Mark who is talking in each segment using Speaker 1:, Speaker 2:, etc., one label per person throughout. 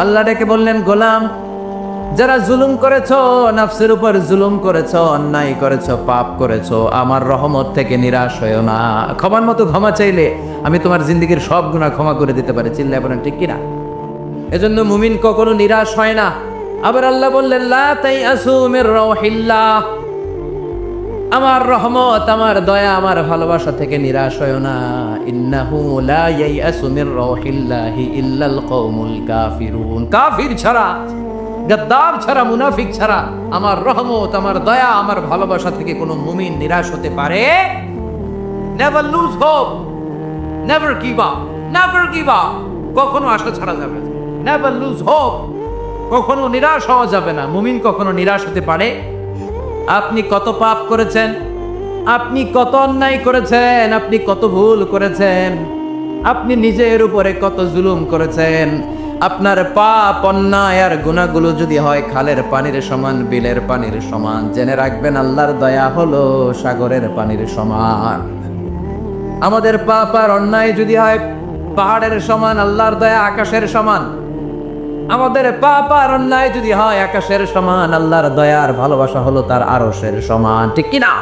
Speaker 1: আল্লাহ ডেকে বললেন, গোলাম, যারা জুলুম করেছো, নফসের উপর জুলুম করেছো, অন্যায় করেছো, পাপ করেছো, আমার রহমত থেকে নিরাশ হয়েও না। ক্ষমার মতো ক্ষমা চাইলে আমি তোমার জিন্দেগীর সব গুনাহ ক্ষমা করে দিতে পারি। চিল্লায় বলেন ঠিক কিনা? এজন্য মুমিন কখনো নিরাশ হয় না। আবার আল্লাহ বললেন, লা তাইআসু মির রাউহিল্লাহ, আমার রহমত, আমার দয়া, আমার ভালোবাসা থেকে নিরাশ হয়ো না। ইন্নাহু লা ইয়াইআসু মির রাউহিল্লাহি ইল্লাল কওমুল কাফিরুন, কাফির ছাড়া, গাদ্দার ছাড়া, মুনাফিক ছাড়া আমার রহমত, আমার দয়া, আমার ভালোবাসা থেকে কোনো মুমিন নিরাশ হতে পারে। Never lose hope, never give up, never give up, কখনো আশা ছাড়া যাবে না। নেভার লুজ হোপ, কখনো নিরাশ হওয়া যাবে না। মুমিন কখনো নিরাশ হতে পারে? আপনি কত পাপ করেছেন, আপনি কত অন্যায় করেছেন, আপনি কত ভুল করেছেন, আপনি নিজের উপরে কত জুলুম করেছেন। আপনার পাপ, অন্যায় আর গুনাহগুলো যদি হয় খালের পানির সমান, বিলের পানির সমান, জেনে রাখবেন আল্লাহর দয়া হলো সাগরের পানির সমান। আমাদের পাপ আর অন্যায় যদি হয় পাহাড়ের সমান, আল্লাহর দয়া আকাশের সমান। আমাদের পাপ আর অন্যায় যদি হয় আকাশের সমান, আল্লাহর দয়া আর ভালোবাসা হলো তার আরশের সমান। ঠিক কিনা?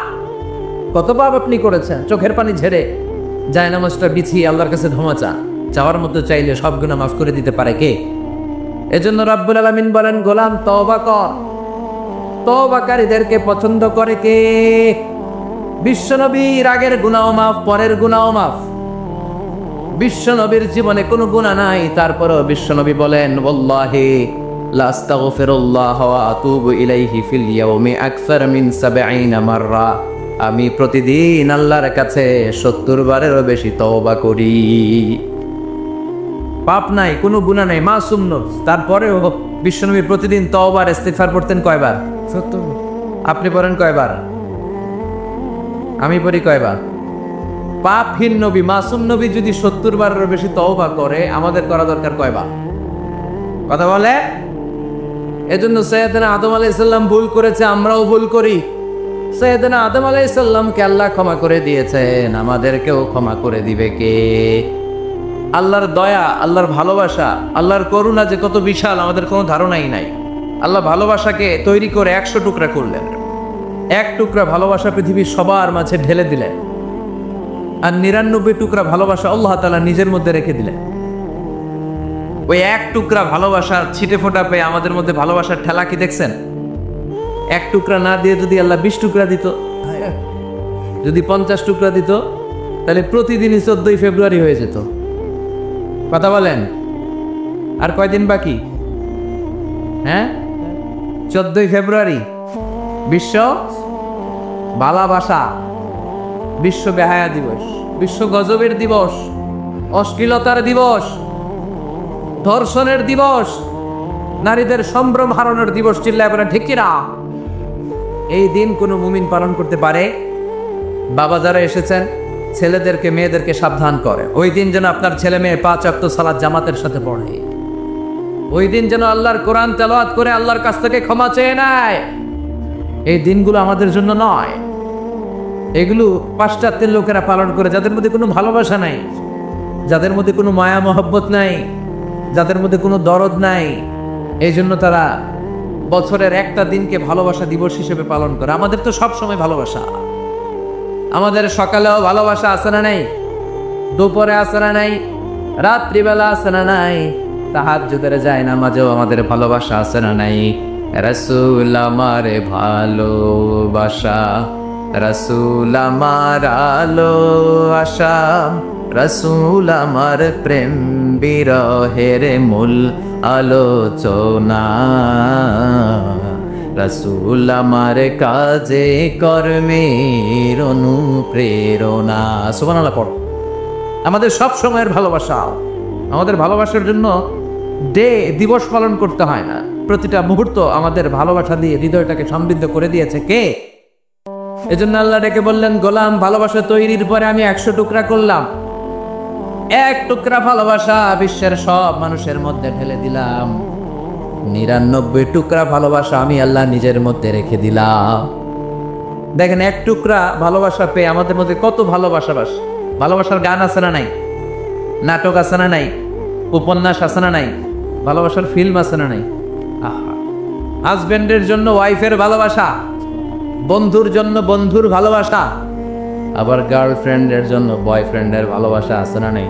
Speaker 1: কত পাপ আপনি করেছেন, চোখের পানি ঝেড়ে জায়নামাজটা বিছিয়ে আল্লাহর কাছে ক্ষমা চান। চাওয়ার মতো চাইলে সব গুনাহ মাফ করে দিতে পারে কে? এজন্য রাব্বুল আলামিন বলেন, গোলাম তওবা কর। তওবাকারীদেরকে পছন্দ করে কে? বিশ্বনবীর আগের গুনাহ মাফ, পরের গুনাহ মাফ। বিশ্বনবীর জীবনে কোনো গুনাহ নাই, তারপরও বিশ্বনবী বলেন, ওয়াল্লাহি লা আস্তাগফিরুল্লাহ ওয়া আতুবু ইলাইহি ফিল ইয়াউমি আকসার মিন ৭০ মাররা। আমি প্রতিদিন আল্লাহর কাছে ৭০ বারেরও বেশি তওবা করি। পাপ নাই, কোনো গুনাহ নাই, মাসুম নফস, তারপরেও বিশ্বনবী প্রতিদিন তওবা আর ইস্তিগফার পড়তেন কয়বার? ৭০। আপনি পড়েন কয়বার? আমি পড়ি কয়বার? পাপহীন নবী, মাসুম নবী যদি ৭০ বারেরও বেশি তওবা করে, আমাদের করা দরকার কয়বার? কথা বলে। এজন্য সৈয়দনা আদম আলাইহিস সালাম ভুল করেছে, আমরাও ভুল করি। সৈয়দনা আদম আলাইহিস সালামকে আল্লাহ ক্ষমা করে দিয়েছেন, আমাদেরকেও ক্ষমা করে দিবে কে? আল্লাহর দয়া, আল্লাহর ভালোবাসা, আল্লাহর করুণা যে কত বিশাল আমাদের কোনো ধারণাই নাই। আল্লাহ ভালোবাসাকে তৈরি করে ১০০ টুকরা করলেন। এক টুকরা ভালোবাসা পৃথিবীর সবার মাঝে ঢেলে দিলেন, আর ৯৯ টুকরা ভালোবাসা আল্লাহ তাআলা নিজের মধ্যে রেখে দিলেন। ওই এক টুকরা ভালোবাসার ছিটে ফোটা পেয়ে আমাদের মধ্যে ভালোবাসার ঠেলা কি দেখছেন? এক টুকরা না দিয়ে যদি আল্লাহ ২০ টুকরা দিত, যদি ৫০ টুকরা দিত, তাহলে প্রতিদিনই ১৪ই ফেব্রুয়ারি হয়ে যেত। কথা বলেন, আর কয়দিন বাকি? হ্যাঁ, ১৪ই ফেব্রুয়ারি বিশ্ব ভালোবাসা, বিশ্ব বেহায়া দিবস, বিশ্ব গজবের দিবস, অশ্লীলতার দিবস, ধর্ষণের দিবস, নারীদের সম্ভ্রম হারানোর দিবস। চিল্লায় বলেন ঠিক কিনা? এই দিন কোনো মুমিন পালন করতে পারে? বাবা যারা এসেছেন, ছেলেদেরকে মেয়েদেরকে সাবধান করে, ওই দিন যেন আপনার ছেলে মেয়ে ৫ ওয়াক্ত সালাত জামাতের সাথে পড়ে। ওই দিন যেন আল্লাহর কোরআন তেলাওয়াত করে আল্লাহর কাছ থেকে ক্ষমা চেয়ে নেয়। এই দিনগুলো আমাদের জন্য নয়, এগুলো পাশ্চাত্যের লোকেরা পালন করে, যাদের মধ্যে কোনো ভালোবাসা নাই, যাদের মধ্যে কোনো মায়া মহব্বত নাই, যাদের মধ্যে কোনো দরদ নাই। এই জন্য তারা বছরের একটা দিনকে ভালোবাসা দিবস হিসেবে পালন করে। আমাদের তো সব সময় ভালোবাসা, আমাদের সকালেও ভালোবাসা আছে না নাই, দুপুরে আছে না নাই, রাত্রিবেলা আছে না নাই, তাহাজ্জুদের যায় নামাজেও আমাদের ভালোবাসা আছে না নাই। রাসূল আমার ভালোবাসা, রাসূল আমার আলো আশা, রাসূল আমার প্রেম বিরহের মূল আলোচনা, রাসূল আমার কাজে কর্মের অনুপ্রেরণা। সুবহানাল্লাহ পড়ো। আমাদের সব সময়ের ভালোবাসা, আমাদের ভালোবাসার জন্য দিবস পালন করতে হয় না, প্রতিটা মুহূর্ত আমাদের ভালোবাসা দিয়ে হৃদয়টাকে সমৃদ্ধ করে দিয়েছে কে? এজন্য আল্লাহ ডেকে বললেন, গোলাম ভালোবাসা তৈরির পরে আমি ১০০ টুকরা করলাম। এক টুকরা ভালোবাসা বিশ্বের সব মানুষের মধ্যে ঢেলে দিলাম। ৯৯ টুকরা ভালোবাসা আমি আল্লাহ নিজের মধ্যে রেখে দিলাম। দেখেন, এক টুকরা ভালোবাসা পেয়ে আমাদের মধ্যে কত ভালোবাসা। ভালোবাসার গান আছে না নাই, নাটক আছে না নাই, উপন্যাস আছে না নাই, ভালোবাসার ফিল্ম আছে না নাই? আহা, হাজবেন্ডের জন্য ওয়াইফের ভালোবাসা, বন্ধুর জন্য বন্ধুর ভালোবাসা, আবার গার্লফ্রেন্ডের জন্য বয়ফ্রেন্ডের ভালোবাসা আছে না নাই?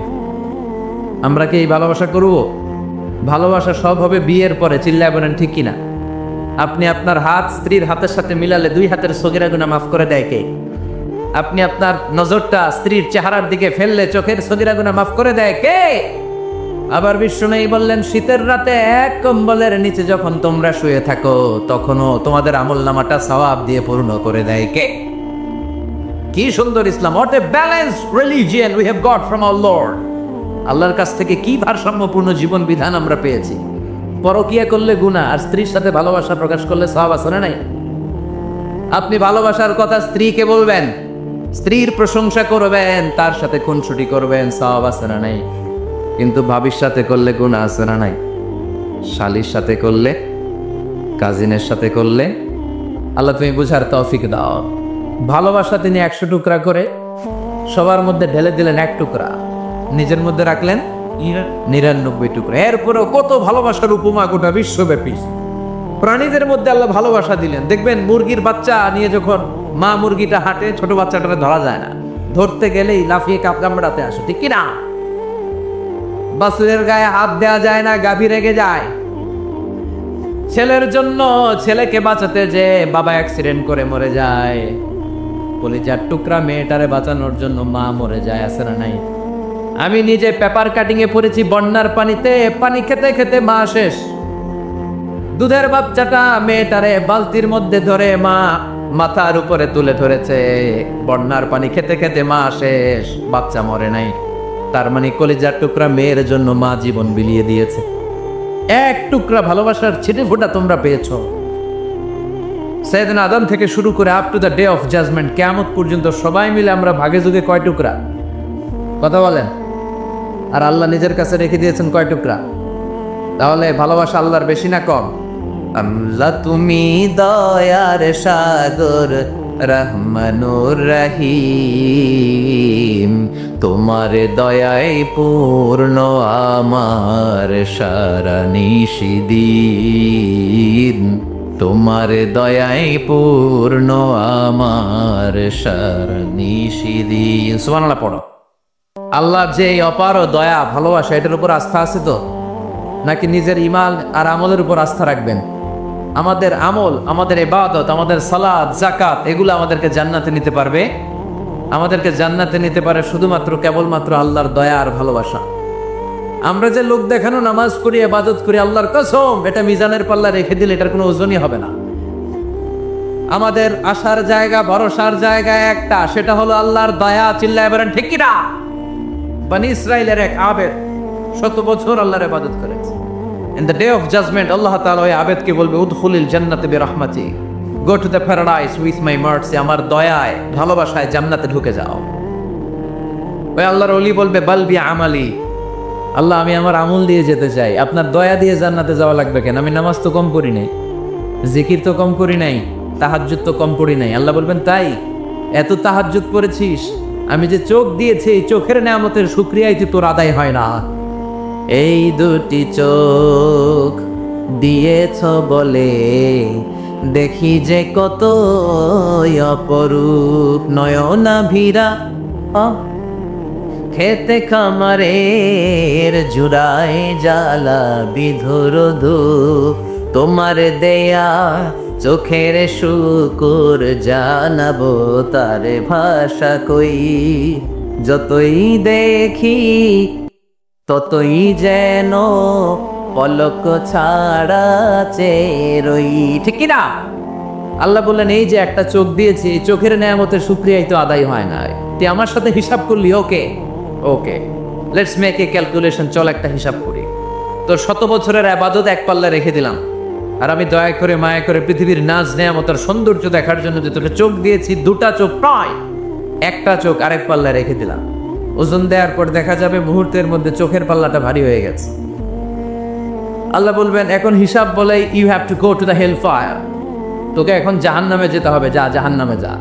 Speaker 1: আমরা কি এই ভালোবাসা করব? ভালোবাসা সব হবে বিয়ের পরে, চিল্লায় বলেন ঠিক কিনা? আপনি আপনার হাত স্ত্রীর হাতের সাথে মিলালে 2 হাতের সগীরা গুনাহ মাফ করে দেয় কে? আপনি আপনার নজরটা স্ত্রীর চেহারার দিকে ফেললে চোখের সগীরা গুনাহ মাফ করে দেয় কে? আবার বিষ্ণু বললেন, শীতের রাতে এক কম্বলের নিচে যখন তোমরা শুয়ে থাকো তখনও তোমাদের আমলনামাটা সওয়াব দিয়ে পূর্ণ করে দেয় কে? কি সুন্দর Islam! What a balanced religion we have got from our lord. আল্লাহর কাছ থেকে কি ভারসাম্যপূর্ণ জীবন বিধান আমরা পেয়েছি। পরকিয়া করলে গুনাহ, আর স্ত্রীর সাথে ভালোবাসা প্রকাশ করলে সওয়াব আছে না নাই? আপনি ভালোবাসার কথা স্ত্রীকে বলবেন, স্ত্রীর প্রশংসা করবেন, তার সাথে খুনসুটি করবেন, সওয়াব আছে না নাই? কিন্তু ভাবির সাথে করলে গুনাহ আছে না নাই? শালীর সাথে করলে, কাজিনের সাথে করলে, আল্লাহ তুমি বুঝার তৌফিক দাও। ভালোবাসা তিনি 100 টুকরা করে সবার মধ্যে ঢেলে দিলেন 1 টুকরা, নিজের মধ্যে রাখলেন 99 টুকরা। এরপরেও কত ভালোবাসার উপমা গোটা বিশ্বব্যাপী। প্রাণীদের মধ্যে আল্লাহ ভালোবাসা দিলেন। দেখবেন মুরগির বাচ্চা নিয়ে যখন মা মুরগিটা হাঁটে, ছোট বাচ্চাটা ধরা যায় না, ধরতে গেলেই লাফিয়ে কামড়াতে আসে, ঠিক কিনা? বাছুরের গায়ে হাত দেওয়া যায় না, গাভী রেগে যায়। ছেলের জন্য ছেলেকে বাঁচাতে যে বাবা অ্যাক্সিডেন্ট করে মরে যায়, কলিজার টুকরা মেয়েটারে বাঁচানোর জন্য মা মরে যায়, আছে না নাই? আমি নিজে পেপার কাটিং এ পড়েছি, বন্যার পানিতে পানি খেতে খেতে মা শেষ। দুধের বাচ্চাটা মেয়েটারে বালতির মধ্যে ধরে মা মাথার উপরে তুলে ধরেছে, বন্যার পানি খেতে খেতে মা শেষ, বাচ্চা মরে নাই। তার মানে কলিজার টুকরা মেয়ের জন্য মা জীবন বিলিয়ে দিয়েছে। 1 টুকরা ভালোবাসার ছিটে ফোঁটা তোমরা পেয়েছো। সাইয়েদনা আদম থেকে শুরু করে up to the day of judgement, কিয়ামত পর্যন্ত সবাই মিলে আমরা ভাগে যুগে কয় টুকরা? কথা বলেন। আর আল্লাহ নিজের কাছে রেখে দিয়েছেন কয় টুকরা? তাহলে ভালোবাসা আল্লাহর বেশি না কম? আল্লাহ তুমি দয়ার সাগর, রহমানুর রহিম, তোমার দয়ায় পূর্ণ আমার সারা নিশিদিন, তোমার দয়ায় পূর্ণ আমার সারা নিশিদিন। সুবহানাল্লাহ পড়ো। আল্লাহ যে অপার দয়া ভালোবাসা, এটার উপর আস্থা আছে তো? নাকি নিজের ঈমান আর আমলের উপর আস্থা রাখবেন? আমাদের আমল, আমাদের ইবাদত, আমাদের সালাত, যাকাত, এগুলো আমাদেরকে জান্নাতে নিতে পারবে? আমাদেরকে জান্নাতে নিতে পারে শুধুমাত্র কেবলমাত্র আল্লাহর দয়া আর ভালোবাসা। আমরা যে লোক দেখানো নামাজ করি, ইবাদত করি, আল্লাহর কসম এটা মিজানের পাল্লা রেখে দিলে এটার কোনো ওজনই হবে না। আমাদের আশার জায়গা, ভরসার জায়গা একটা, সেটা হলো আল্লাহর দয়া। চিল্লায় বলেন ঠিক কিনা? বনি ইসরাইলের এক আবেদ 100 বছর আল্লাহর ইবাদত করেছে। In the day of judgment, আল্লাহ তাআলা ওই আবেদকে বলবে, উদখুলিল জান্নাতে বিরহমাতি, go to the paradise with my mercy, আমার দয়ায় ভালোবাসায় জান্নাতে ঢুকে যাও। ওই আল্লাহর ওলি বলবে, বাল বি আমালি, আল্লাহ আমি আমার আমল দিয়ে যেতে চাই, আপনার দয়া দিয়ে জান্নাতে যাওয়া লাগবে কেন? আমি নামাজ তো কম করি নাই, জিকির তো কম করি নাই, তাহাজ্জুদ তো কম পড়ি নাই। আল্লাহ বলবেন, তাই এত তাহাজ্জুদ করেছিস, আমি যে চোখ দিয়েছি এই চোখের নেয়ামতের শুকরিয়াই তো তোর আদায় হয় না। এই 2টি চোখ দিয়েছ বলে দেখি যে কত অপরূপ, নয়নাভিরা খেতে খামারের জুড়ায় জ্বালা বিধুর ধূপ, তোমার দেয়া চোখের শুকুর জানাবো তার ভাষা কই, যতই দেখি ততই যেন পলক ছাড়া চেরই, ঠিক কিনা? আল্লাহ বললেন, এই যে একটা চোখ দিয়েছি, চোখের নেয়ামতের শুকরিয়াই তো আদায় হয় না। তুই আমার সাথে হিসাব করলি? ওকে ওকে, লেটস মেক এ ক্যালকুলেশন, চল একটা হিসাব করি। তোর 100 বছরের ইবাদত এক পাল্লা রেখে দিলাম, আর আমি দয়া করে মায়া করে পৃথিবীর নাজ নেয়ামতের সৌন্দর্য দেখার জন্য যে তোকে চোখ দিয়েছি, 2টা চোখ নয়, একটা চোখ আরেক পাল্লা রেখে দিলাম। ওজন দেওয়ার পর দেখা যাবে মুহূর্তের মধ্যে চোখের পাল্লাটা ভারী হয়ে গেছে। আল্লাহ বলবেন, এখন হিসাব বলে you have to go to the hell fire, তোকে এখন জাহান্নামে যেতে হবে, যা জাহান্নামে যা।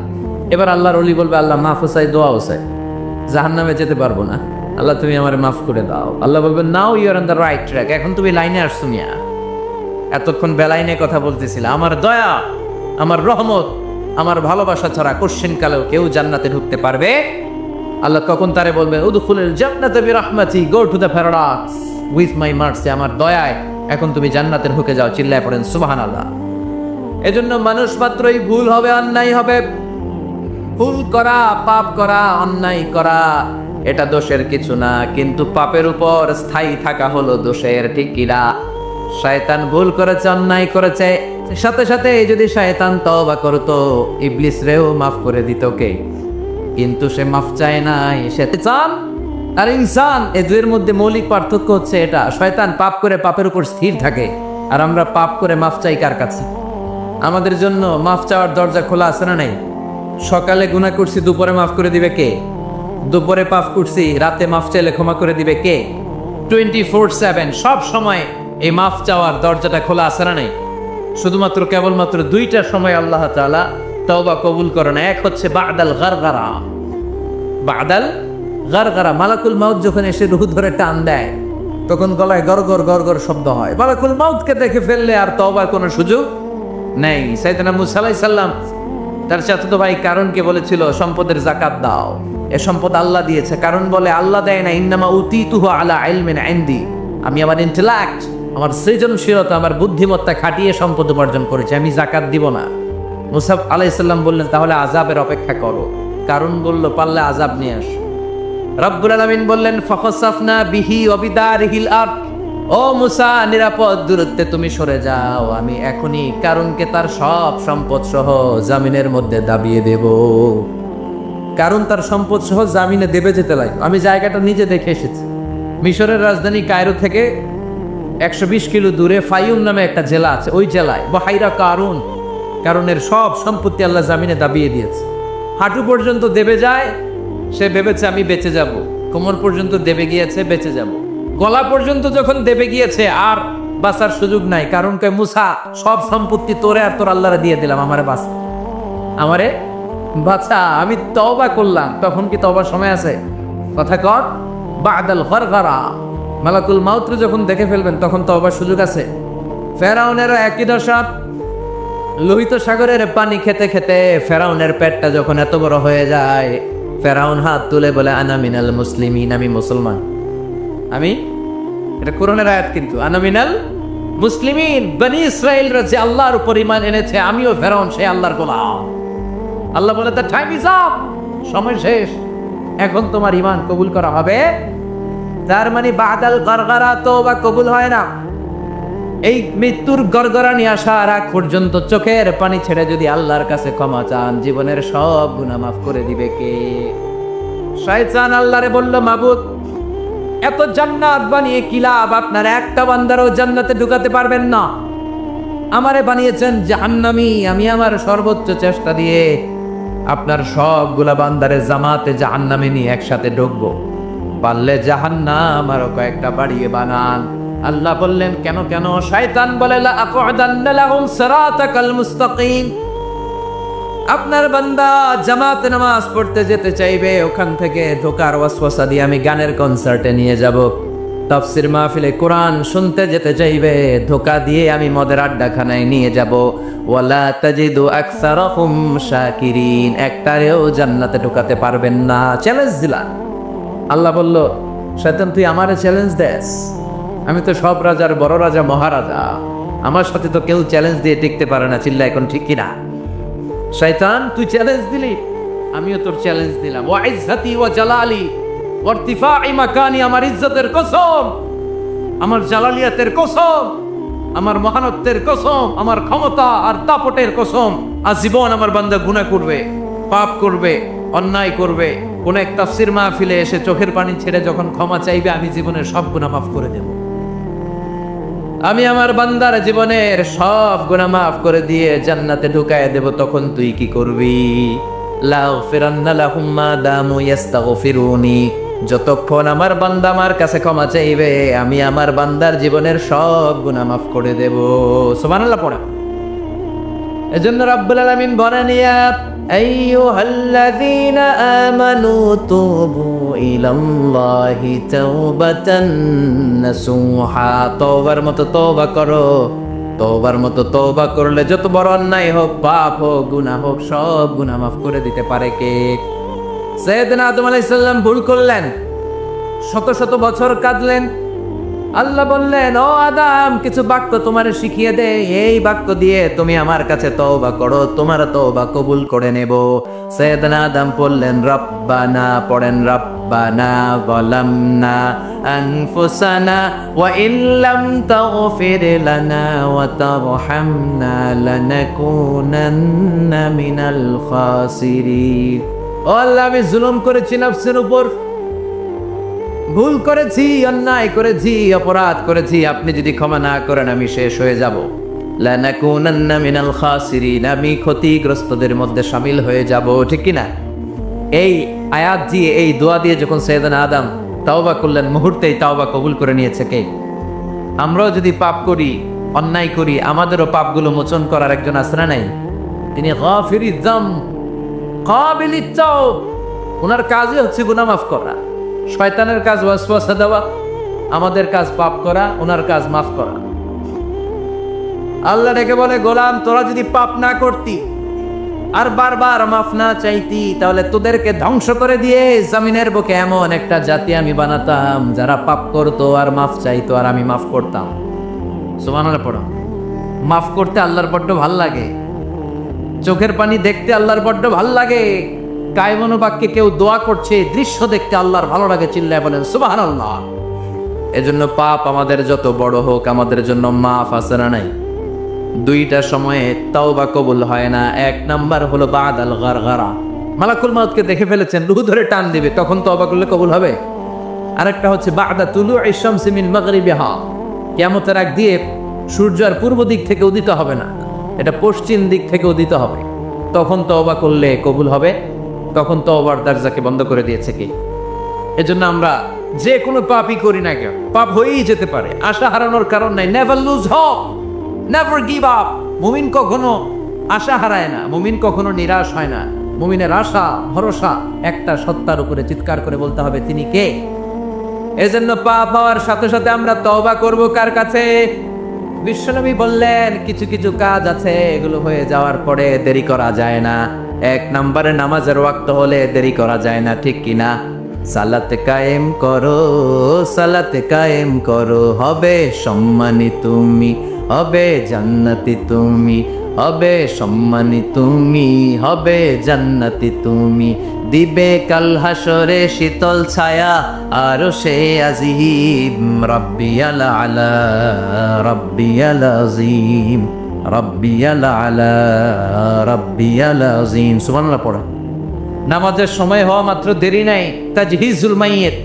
Speaker 1: এবার আল্লাহর ওলি বলবে, আল্লাহ মাহফুসাই দোয়া হোসাই, জাহান্নামে যেতে পারবো না। আল্লাহ তুমি আমার মাফ করে দাও। আল্লাহ বলবেন now you are on the right track, এখন তুমি লাইনে আসছো মিয়া, এতক্ষণ বেলাইনে কথা বলতেছিল। আমার দয়া, আমার রহমত, আমার ভালোবাসা ছাড়া কোশ্চেন কালেও কেউ জান্নাতে ঢুকতে পারবে। আল্লাহ তখন তারে বলবেন উদখুলুল জান্নাতা বিরাহমাতি, go to the paradise with my mercy, আমার দয়ায় এখন তুমি জান্নাতে ঢুকে যাও। চিল্লায় পড়েন সুবহানাল্লাহ। এজন্য মানুষ মাত্রই ভুল হবে, অন্যায় হবে। ভুল করা, পাপ করা, অন্যায় করা এটা দোষের কিছু না, কিন্তু পাপের উপর স্থায়ী থাকা হলো দোষের, ঠিক কিনা? শয়তান ভুল করেছে, অন্যায় করেছে, সাথে সাথে যদি শয়তান তওবা করতো ইবলিস রেও মাফ করে দিত কে? কিন্তু সে মাফ চায় নাই, সে চান আর ইনসান, এই দুয়ের মধ্যে মৌলিক পার্থক্য হচ্ছে এটা। শয়তান পাপ করে পাপের উপর স্থির থাকে, আর আমরা পাপ করে মাফ চাই কার কাছে? আমাদের জন্য মাফ চাওয়ার দরজা খোলা আছে না নাই? সকালে গুনাহ করছি, দুপুরে মাফ করে দিবে কে? দুপুরে পাপ করছি, রাতে মাফ চাইলে ক্ষমা করে দিবে কে? 24/7 সব সময় এই মাফ চাওয়ার দরজাটা খোলা আছে না নাই? শুধুমাত্র কেবলমাত্র দুইটা সময় আল্লাহ তাআলা তওবা কবুল করেন। এক হচ্ছে বাদাল গারগারা। বাদাল গারগারা, মালাকুল মাউত যখন এসে রূহ ধরে টান দেয় তখন গলায় গরগর গরগর শব্দ হয়। মালাকুল মাউতকে দেখে ফেললে আর তওবার কোনো সুযোগ নেই। সাইয়েদনা মুসা আলাইহিস সালাম তার চাচাতো ভাই কারণকে বলেছিল সম্পদের যাকাত দাও, এ সম্পদ আল্লাহ দিয়েছে। কারণ বলে আল্লাহ দেয় না, ইন্নামা উতীতুহু আলা ইলমিন ইনদি, আমি আমার ইন্টেলেক্ট, আমার সৃজনশীলতা, আমার বুদ্ধিমত্তা খাটিয়ে সম্পদ উপার্জন করেছি, আমি যাকাত দিব না। মুসা আলাইহিস সালাম বললেন তাহলে আযাবের অপেক্ষা করো। কারণ বলল পারলে আযাব নিয়ে আস। রব্বুল আলামিন বললেন ফাখাসাফনা বিহি ওয়া বিদারিহিল আরদ, ও মুসা নিরাপদ দূরত্বে তুমি সরে যাও, আমি এখনই কারণকে তার সব সম্পদ সহ জামিনের মধ্যে দাবিয়ে দেব। কারণ তার সম্পদ সহ জামিনে দেবে যেতে লাগে। আমি জায়গাটা নিজে দেখে এসেছি। মিশরের রাজধানী কায়রো থেকে 120 কিলো দূরে ফাইউম নামে একটা জেলা আছে, ওই জেলায় বহাইরা কারুন, কারণের সব সম্পত্তি আল্লাহ জামিনে দাবিয়ে দিয়েছে। হাঁটু পর্যন্ত দেবে যায়, সে ভেবেছে আমি বেঁচে যাব। কোমর পর্যন্ত দেবে গিয়েছে, বেঁচে যাব। গলা পর্যন্ত যখন দেবে গিয়েছে আর বাঁচার সুযোগ নাই। কারণ কে মুসা সব সম্পত্তি তোরে আর তোর আল্লাহরে দিয়ে দিলাম, আমারে বাঁচা, আমারে বাঁচা, আমি তওবা করলাম। তখন কি তওবার সময় আছে? কথা কর, বাদাল গারগারা, মালাকুল মাউত যখন দেখে ফেলবেন তখন তওবার সুযোগ আছে। ফেরাউনেরও একই দশা। লোহিত সাগরের পানি খেতে খেতে ফেরাউনের পেটটা যখন এত বড় হয়ে যায়, ফেরাউন হাত তুলে বলে আনা মিনাল মুসলিমিন, আমি মুসলমান। আমি, এটা কোরআনের আয়াত কিন্তু, আনা মিনাল মুসলিমিন, বনি ইসরাইলরা যে আল্লাহর উপর ঈমান এনেছে, আমিও ফেরাউন সেই আল্লাহর গোলাম। আল্লাহ বলে দ্য টাইম ইজ আপ, সময় শেষ, এখন তোমার ঈমান কবুল করা হবে। তার মানে বাদাল গরগরা তওবা কবুল হয় না। এই মৃত্যুর গরগরানি আসার আগ পর্যন্ত চোখের পানি ছেড়ে যদি আল্লাহর কাছে ক্ষমা চান, জীবনের সব গুনাহ মাফ করে দিবে কে? শয়তান আল্লাহরে বলল মাবুদ এত জান্নাত বানিয়ে কি লাভ, আপনার একটা বান্দারও জান্নাতে ঢুকাতে পারবেন না। আমারে বানিয়েছেন জাহান্নামী, আমি আমার সর্বোচ্চ চেষ্টা দিয়ে আপনার সবগুলা বান্দারে জামাতে জাহান্নামে নিয়ে একসাথে ঢুকবো, পারলে জাহান্নাম আরো কয়েকটা বাড়িয়ে বানান। আল্লাহ বললেন কেন কেন? শয়তান বলে লা আকুদান্না লাহুম সিরাতাকাল মুস্তাকিম, আপনার বান্দা জামাতে নামাজ পড়তে যেতে চাইবে, ওখান থেকে ঢোকার ওয়াসওয়াসা দিয়ে আমি গানের কনসার্টে নিয়ে যাব। তাফসীর মাহফিলে কোরআন শুনতে যেতে চাইবে, ধোকা দিয়ে আমি মদের আড্ডাখানায় নিয়ে যাব। ওয়ালা তাজিদু আকসারাহুম শাকিরিন, একটারেও জান্নাতে ঢোকাতে পারবেন না। চ্যালেঞ্জ দিলাম। আল্লাহ বলল শয়তান তুই আমারে চ্যালেঞ্জ দেস, আমি তো সব রাজার বড় রাজা, মহারাজা, আমার সাথে তো কেউ চ্যালেঞ্জ দিয়ে টিকতে পারে না। চিল্লা এখন ঠিক কিনা? শয়তান তুই চ্যালেঞ্জ দিলি, আমিও তোর চ্যালেঞ্জ দিলাম। ওয়া ইজ্জতি ওয়া জালালি ওয়া ইরতিফাই মাকানি, আমার ইজ্জতের কসম, আমার জালালিয়াতের কসম, আমার মহানত্বের কসম, আমার ক্ষমতা আর দাপটের কসম, আজীবন আমার বান্দা গুনাহ করবে, পাপ করবে, অন্যায় করবে, কোন এক তাফসীর মাহফিলে এসে চোখের পানি ছেড়ে যখন ক্ষমা চাইবে, আমি জীবনের সব গুনাহ মাফ করে দেব। আমি আমার বান্দার জীবনের সব গুনাহ মাফ করে দিয়ে জান্নাতে ঢুকায় দেব। তখন তুই কি করবি? লাগফিরান্না লাহুম মা দামু ইস্তাগফিরুনি, যতক্ষণ আমার বান্দা আমার কাছে ক্ষমা চাইবে, আমি আমার বান্দার জীবনের সব গুনাহ মাফ করে দেব। সুবহানাল্লাহ পড়া। এজন্য রাব্বুল আলামিন বলেন, ইয়া আইয়ুহাল্লাযীনা আমানু তুবু ইলাল্লাহি তাওবাতান নাসুহা। তওবার মতো তওবা করো। তওবার মতো তওবা করলে যত বড় অন্যায় হোক, পাপ হোক, গুনাহ হোক, সব গুনাহ মাফ করে দিতে পারে কে? সাইয়েদনা আদম আলাইহিস সালাম ভুল করলেন, শত শত বছর কাঁদলেন। আল্লাহ বললেন, ও আদম, কিছু বাক্য তোমারে শিখিয়ে দে, এই বাক্য দিয়ে তুমি আমার কাছে তওবা করো, তোমার তওবা কবুল করে নেব। সাইয়েদনা আদম বললেন, রব্বানা, পড়েন, রব্বানা যালামনা আনফুসানা ওয়া ইল্লাম তাগফির লানা ওয়া তারহামনা লানাকুনান্না মিনাল খাসিরিন। ও আল্লাহ, আমি জুলুম করেছি নফসের উপর, ভুল করেছি, অন্যায় করেছি, অপরাধ করেছি। আপনি যদি ক্ষমা না করেন আমি শেষ হয়ে যাব। লানাকুনান্না মিনাল খাসিরিন, আমি ক্ষতিগ্রস্তদের মধ্যে শামিল হয়ে যাব। ঠিক কি না? এই আয়াত দিয়ে, এই দোয়া দিয়ে যখন সাইয়েদনা আদম তাওবা করলেন, মুহূর্তেই তাওবা কবুল করে নিয়েছে কে? আমরাও যদি পাপ করি, অন্যায় করি, আমাদেরও পাপগুলো মোচন করার একজন আছে না নাই? তিনি গাফিরিয যামব, কাবিলিত তাওব। ওনার কাজই হচ্ছে গুনাহ মাফ করা। শয়তানের কাজ ওয়াসওয়াসা দেওয়া, আমাদের কাজ পাপ করা, ওনার কাজ মাফ করা। আল্লাহ ডেকে বলে, গোলাম, তোরা যদি পাপ না করতি আর বারবার মাফ না চাইতি, তাহলে তোদেরকে ধ্বংস করে দিয়ে জমিনের বুকে এমন একটা জাতি আমি বানাতাম যারা পাপ করতো আর মাফ চাইতো, আর আমি মাফ করতাম। সুবহানাল্লাহ পড়ো। মাফ করতে আল্লাহর বড্ড ভাল লাগে, চোখের পানি দেখতে আল্লাহর বড্ড ভাল লাগে। কায়মনো বাক্যে কেউ দোয়া করছে, দৃশ্য দেখতে আল্লাহর ভালো লাগে, চিল্লায় বলেন সুবহানাল্লাহ। এজন্য পাপ আমাদের যত বড় হোক, আমাদের জন্য মাফ আছে না নাই? দুইটা সময়ে তাওবা কবুল হয় না। এক নাম্বার হলো বাদাল গারগারা, মালাকুল মউতকে দেখে ফেলেছেন, রূহ ধরে টান দিবে, তখন তাওবা করলে কবুল হবে। আরেকটা হচ্ছে বাদা তুলুই শামসি মিন মাগরিবিহা, কিয়ামতের আগ দিয়ে সূর্য আর পূর্ব দিক থেকে উদিত হবে না, এটা পশ্চিম দিক থেকে উদিত হবে, তখন তাওবা করলে কবুল হবে। তখন তওবার দরজাকে বন্ধ করে দিয়েছে কে? এজন্য আমরা যে কোনো পাপই করি না কেন, পাপ হয়েই যেতে পারে, আশা হারানোর কারণ নাই। Never lose hope, never give up. মুমিন কখনো আশা হারায় না, মুমিন কখনো নিরাশ হয় না। মুমিনের আশা ভরসা একটা সত্তার উপরে, চিৎকার করে বলতে হবে তিনি কে? এজন্য পাপ হওয়ার সাথে সাথে আমরা তওবা করব কার কাছে? বিশ্বনবী বললেন, কিছু কিছু কাজ আছে, এগুলো হয়ে যাওয়ার পরে দেরি করা যায় না। এক নম্বরে নামাজের ওয়াক্ত হলে দেরি করা যায় না, ঠিক কিনা? সালাতে কায়েম করো, সালাতে কায়েম করো, হবে সম্মানী তুমি, হবে জান্নাতি তুমি, হবে সম্মানী তুমি, হবে জান্নাতি তুমি। দিবে কাল হাসরে শীতল ছায়া আরশে আজিম, রাব্বিয়াল আলা, রাব্বিয়াল আযীম, রাব্বিয়াল আলা, রাব্বিয়াল আযীম। সুবহানাল্লাহ পড়া। নামাজের সময় হওয়া মাত্র দেরি নাই, তাজহিজুল মাইয়িত,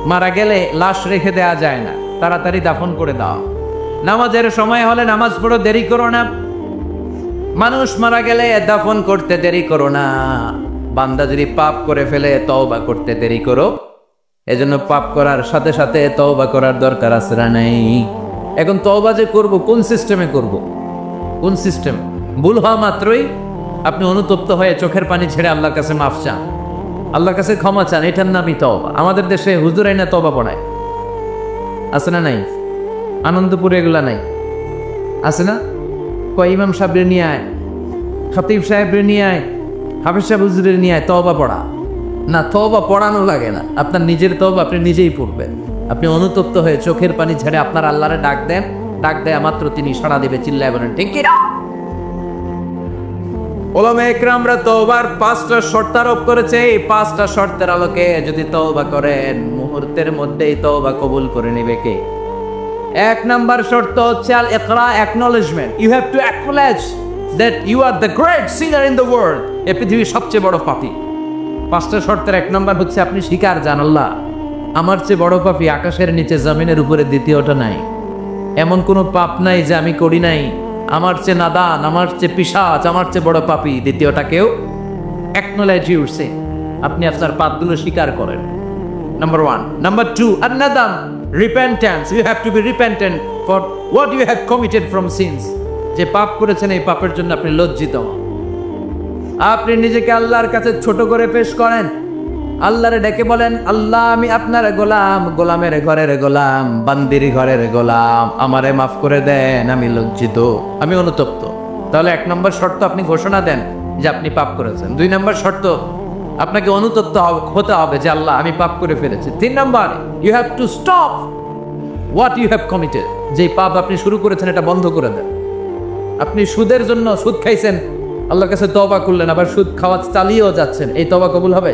Speaker 1: মারা গেলে লাশ রেখে দেয়া যায় না, তাড়াতাড়ি দাফন করে দাও। নামাজের সময় হলে নামাজ পড়ো, দেরি করো না। মানুষ মারা গেলে দাফন করতে দেরি করো না। বান্দা যদি পাপ করে ফেলে তওবা করতে দেরি করো। এজন্য পাপ করার সাথে সাথে তওবা করার দরকার আছে না নাই? এখন তওবা যে করব, কোন সিস্টেমে করব? কোন সিস্টেম? ভুল হওয়া মাত্রই আপনি অনুতপ্ত হয়ে চোখের পানি ছেড়ে আল্লাহর কাছে মাফ চান, আল্লাহর কাছে ক্ষমা চান, এটার নামই তওবা। আমাদের দেশে হুজুরাই না তওবা পড়ায়, আছে না নাই? আনন্দপুরে এগুলা নাই, আছে না? কয় ইমাম সাহেবের নিয়ে আয়, খতিব সাহেবের নিয়ে আয়, হাফেজ সাহেব হুজুরের নিয়ে আয়, তওবা পড়া। না, তওবা পড়ানো লাগে না, আপনার নিজের তওবা আপনি নিজেই পড়বেন। আপনি অনুতপ্ত হয়ে চোখের পানি ছেড়ে আপনার আল্লাহরে ডাক দেন, ডাক দেয়া মাত্র তিনি সাড়া দিবে, চিল্লায় বলেন ঠিক কি না? ওলামায়ে কেরামরা তওবার 5টা শর্ত আরোপ করেছে। এই 5টা শর্তের আলোকে যদি তওবা করেন, মুহূর্তের মধ্যেই তওবা কবুল করে নেবে কে? এক নাম্বার শর্ত হচ্ছে আল ইকরা, acknowledgement. You have to acknowledge that you are the great sinner in the world. এই পৃথিবীর সবচেয়ে বড় পাপী। 5টা শর্তের এক নাম্বার হচ্ছে আপনি স্বীকার জান, আল্লাহ আমার চেয়ে বড় পাপী আকাশের নিচে জমিনের উপরে দ্বিতীয়টা নাই। এমন কোনো পাপ নাই যে আমি করি নাই। আমার চেয়ে নাদান, আমার চেয়ে পিশাচ, আমার চেয়ে বড় পাপী দ্বিতীয়টা কেউ। অ্যাকনলেজ ইউরসেলফ, আপনি আপনার পাপগুলো স্বীকার করেন। Number 1। Number 2, an-nadam, repentance. You have to be repentant for what you have committed from sins. যে পাপ করেছেন এই পাপের জন্য আপনি লজ্জিত হন। আপনি নিজেকে আল্লাহর কাছে ছোট করে পেশ করেন, আল্লাহরে ডেকে বলেন, আল্লাহ আমি আপনার গোলাম, গোলামের ঘরের গোলাম, বান্দির ঘরের গোলাম, আমারে মাফ করে দেন, আমি লজ্জিত, আমি অনুতপ্ত। তাহলে 1 নম্বর শর্ত আপনি ঘোষণা দেন যে আপনি পাপ করেছেন। 2 নম্বর শর্ত আপনাকে অনুতপ্ত হতে হবে যে আল্লাহ আমি পাপ করে ফেলেছি। 3 নম্বর, you have to stop what you have committed. যে পাপ আপনি শুরু করেছেন এটা বন্ধ করে দেন। আপনি সুদের জন্য সুদ খাইছেন, আল্লাহর কাছে তওবা করলেন, আবার সুদ খাওয়া চালিয়েও যাচ্ছেন, এই তওবা কবুল হবে?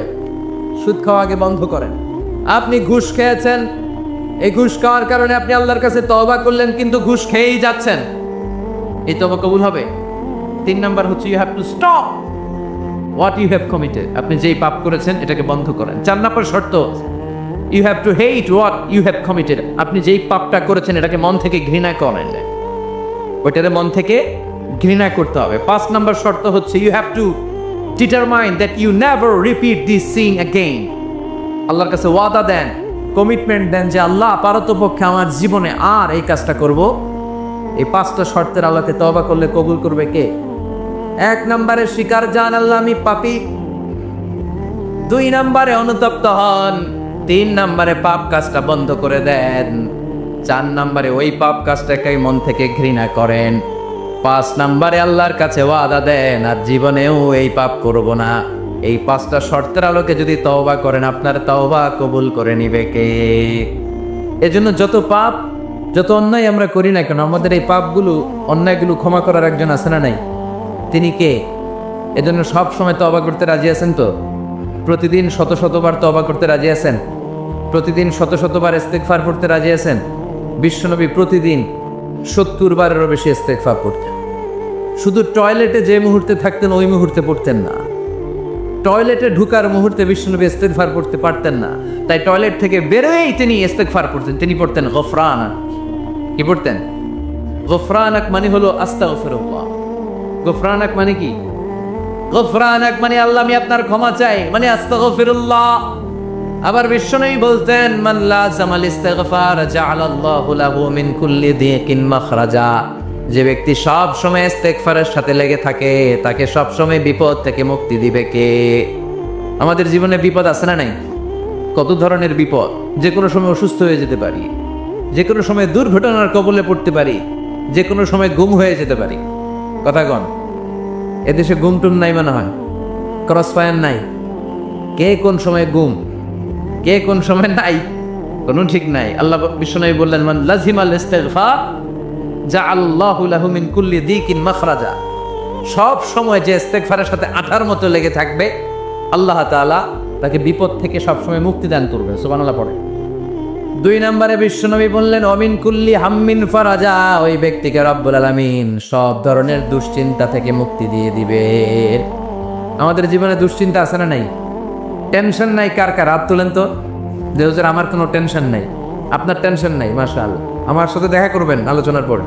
Speaker 1: সুদ খাওয়া আগে বন্ধ করেন। আপনি ঘুষ খেয়েছেন, এই ঘুষ খাওয়ার কারণে আপনি আল্লাহর কাছে তওবা করলেন, কিন্তু ঘুষ খেয়েই যাচ্ছেন, এই তওবা কবুল হবে? 3 নাম্বার হচ্ছে you have to stop what you have committed. আপনি যেই পাপ করেছেন এটাকে বন্ধ করেন। 4 নাম্বার শর্ত, you have to hate what you have committed. আপনি যেই পাপটা করেছেন এটাকে মন থেকে ঘৃণা করেন, ওইটারে মন থেকে ঘৃণা করতে হবে। 5 নাম্বার শর্ত হচ্ছে you have to determine that you never repeat this sin again. আল্লাহর কাছে ওয়াদা দেন, কমিটমেন্ট দেন যে আল্লাহ পারতপক্ষে আমার জীবনে আর এই কাজটা করব। এই 5টা শর্তের আল্লাহকে তওবা করলে কবুল করবে কে? 1 নম্বরে স্বীকার জান আল্লাহ আমি পাপী, 2 নম্বরে অনুতপ্ত হন, 3 নম্বরে পাপ কাজটা বন্ধ করে দেন, 4 নম্বরে ওই পাপ কাজটাকে মন থেকে ঘৃণা করেন, 5 নম্বরে আল্লাহর কাছে ওয়াদা দেন আর জীবনেও এই পাপ করব না। এই 5টা শর্তের আলোকে যদি তওবা করেন আপনার তওবা কবুল করে নিবে কে? এজন্য যত পাপ যত অন্যায় আমরা করি না কেন, আমাদের এই পাপগুলো অন্যায়গুলো ক্ষমা করার একজন আছে না নাই? তিনি কে? এজন্য সব সময় তওবা করতে রাজি আছেন তো? প্রতিদিন শত শতবার তওবা করতে রাজি আছেন? প্রতিদিন শত শতবার ইস্তেগফার পড়তে রাজি আছেন? বিশ্বনবী প্রতিদিন 70 বারেরও বেশি ইস্তেগফার পড়তেন। শুধু টয়লেটে যে মুহূর্তে থাকতেন ওই মুহূর্তে পড়তেন না, টয়লেটে ঢুকার মুহূর্তে বিশ্বনবী ইস্তেগফার পড়তে পারতেন না, তাই টয়লেট থেকে বেরোয়েই তিনি ইস্তেগফার পড়তেন। তিনি পড়তেন গফরানাক। কি পড়তেন? গফরানাক মানে হলো আস্তাগফিরুল্লাহ। গফরানাক মানে কি? গফরানাক মানে আল্লাহ আমি আপনার ক্ষমা চাই, মানে আস্তাগফিরুল্লাহ। আবার বিশ্বনবী বলতেন মান লাযামাল ইস্তিগফার জাআলাল্লাহু লাহু মিন কুল্লি দিকিন মাখরাজা। যে ব্যক্তি সব সময় ইস্তেগফারের সাথে লেগে থাকে তাকে সব সময় বিপদ থেকে মুক্তি দিবে কে? আমাদের জীবনে বিপদ আছে না নাই? কত ধরনের বিপদ। যে কোনো সময় অসুস্থ হয়ে যেতে পারি, যে কোনো সময় দুর্ঘটনার কবলে পড়তে পারি, যে কোনো সময় গুম হয়ে যেতে পারি। কথা কন, এদেশে গুম টুম নাই মনে হয়, ক্রস ফায়ার নাই, কে কোন সময় গুম কে কোন সময় নাই কোনো ঠিক নাই। আল্লাহ বিশ্বনবী বললেন মান লাজিমাল ইস্তিগফার জাআলাল্লাহু লাহু মিন কুল্লি দিকিন মাখরাজা। সব সময় যে ইস্তেগফারের সাথে আঠার মতো লেগে থাকবে আল্লাহ তাআলা তাকে বিপদ থেকে সব সময় মুক্তি দান করবে। সুবহানাল্লাহ পড়ে। 2 নম্বরে বিশ্বনবী বললেন অমিন কুল্লি হাম্মিন ফারাজা। ওই ব্যক্তিকে রব্বুল আলামিন সব ধরনের দুশ্চিন্তা থেকে মুক্তি দিয়ে দিবে। আমাদের জীবনে দুশ্চিন্তা আছে না নাই? টেনশন নাই কার কার? হাত তুলেন তো। যে হুজুর আমার কোনো টেনশন নাই। আপনার টেনশন নাই, মাশাআল্লাহ। আমার সাথে দেখা করবেন আলোচনার পর।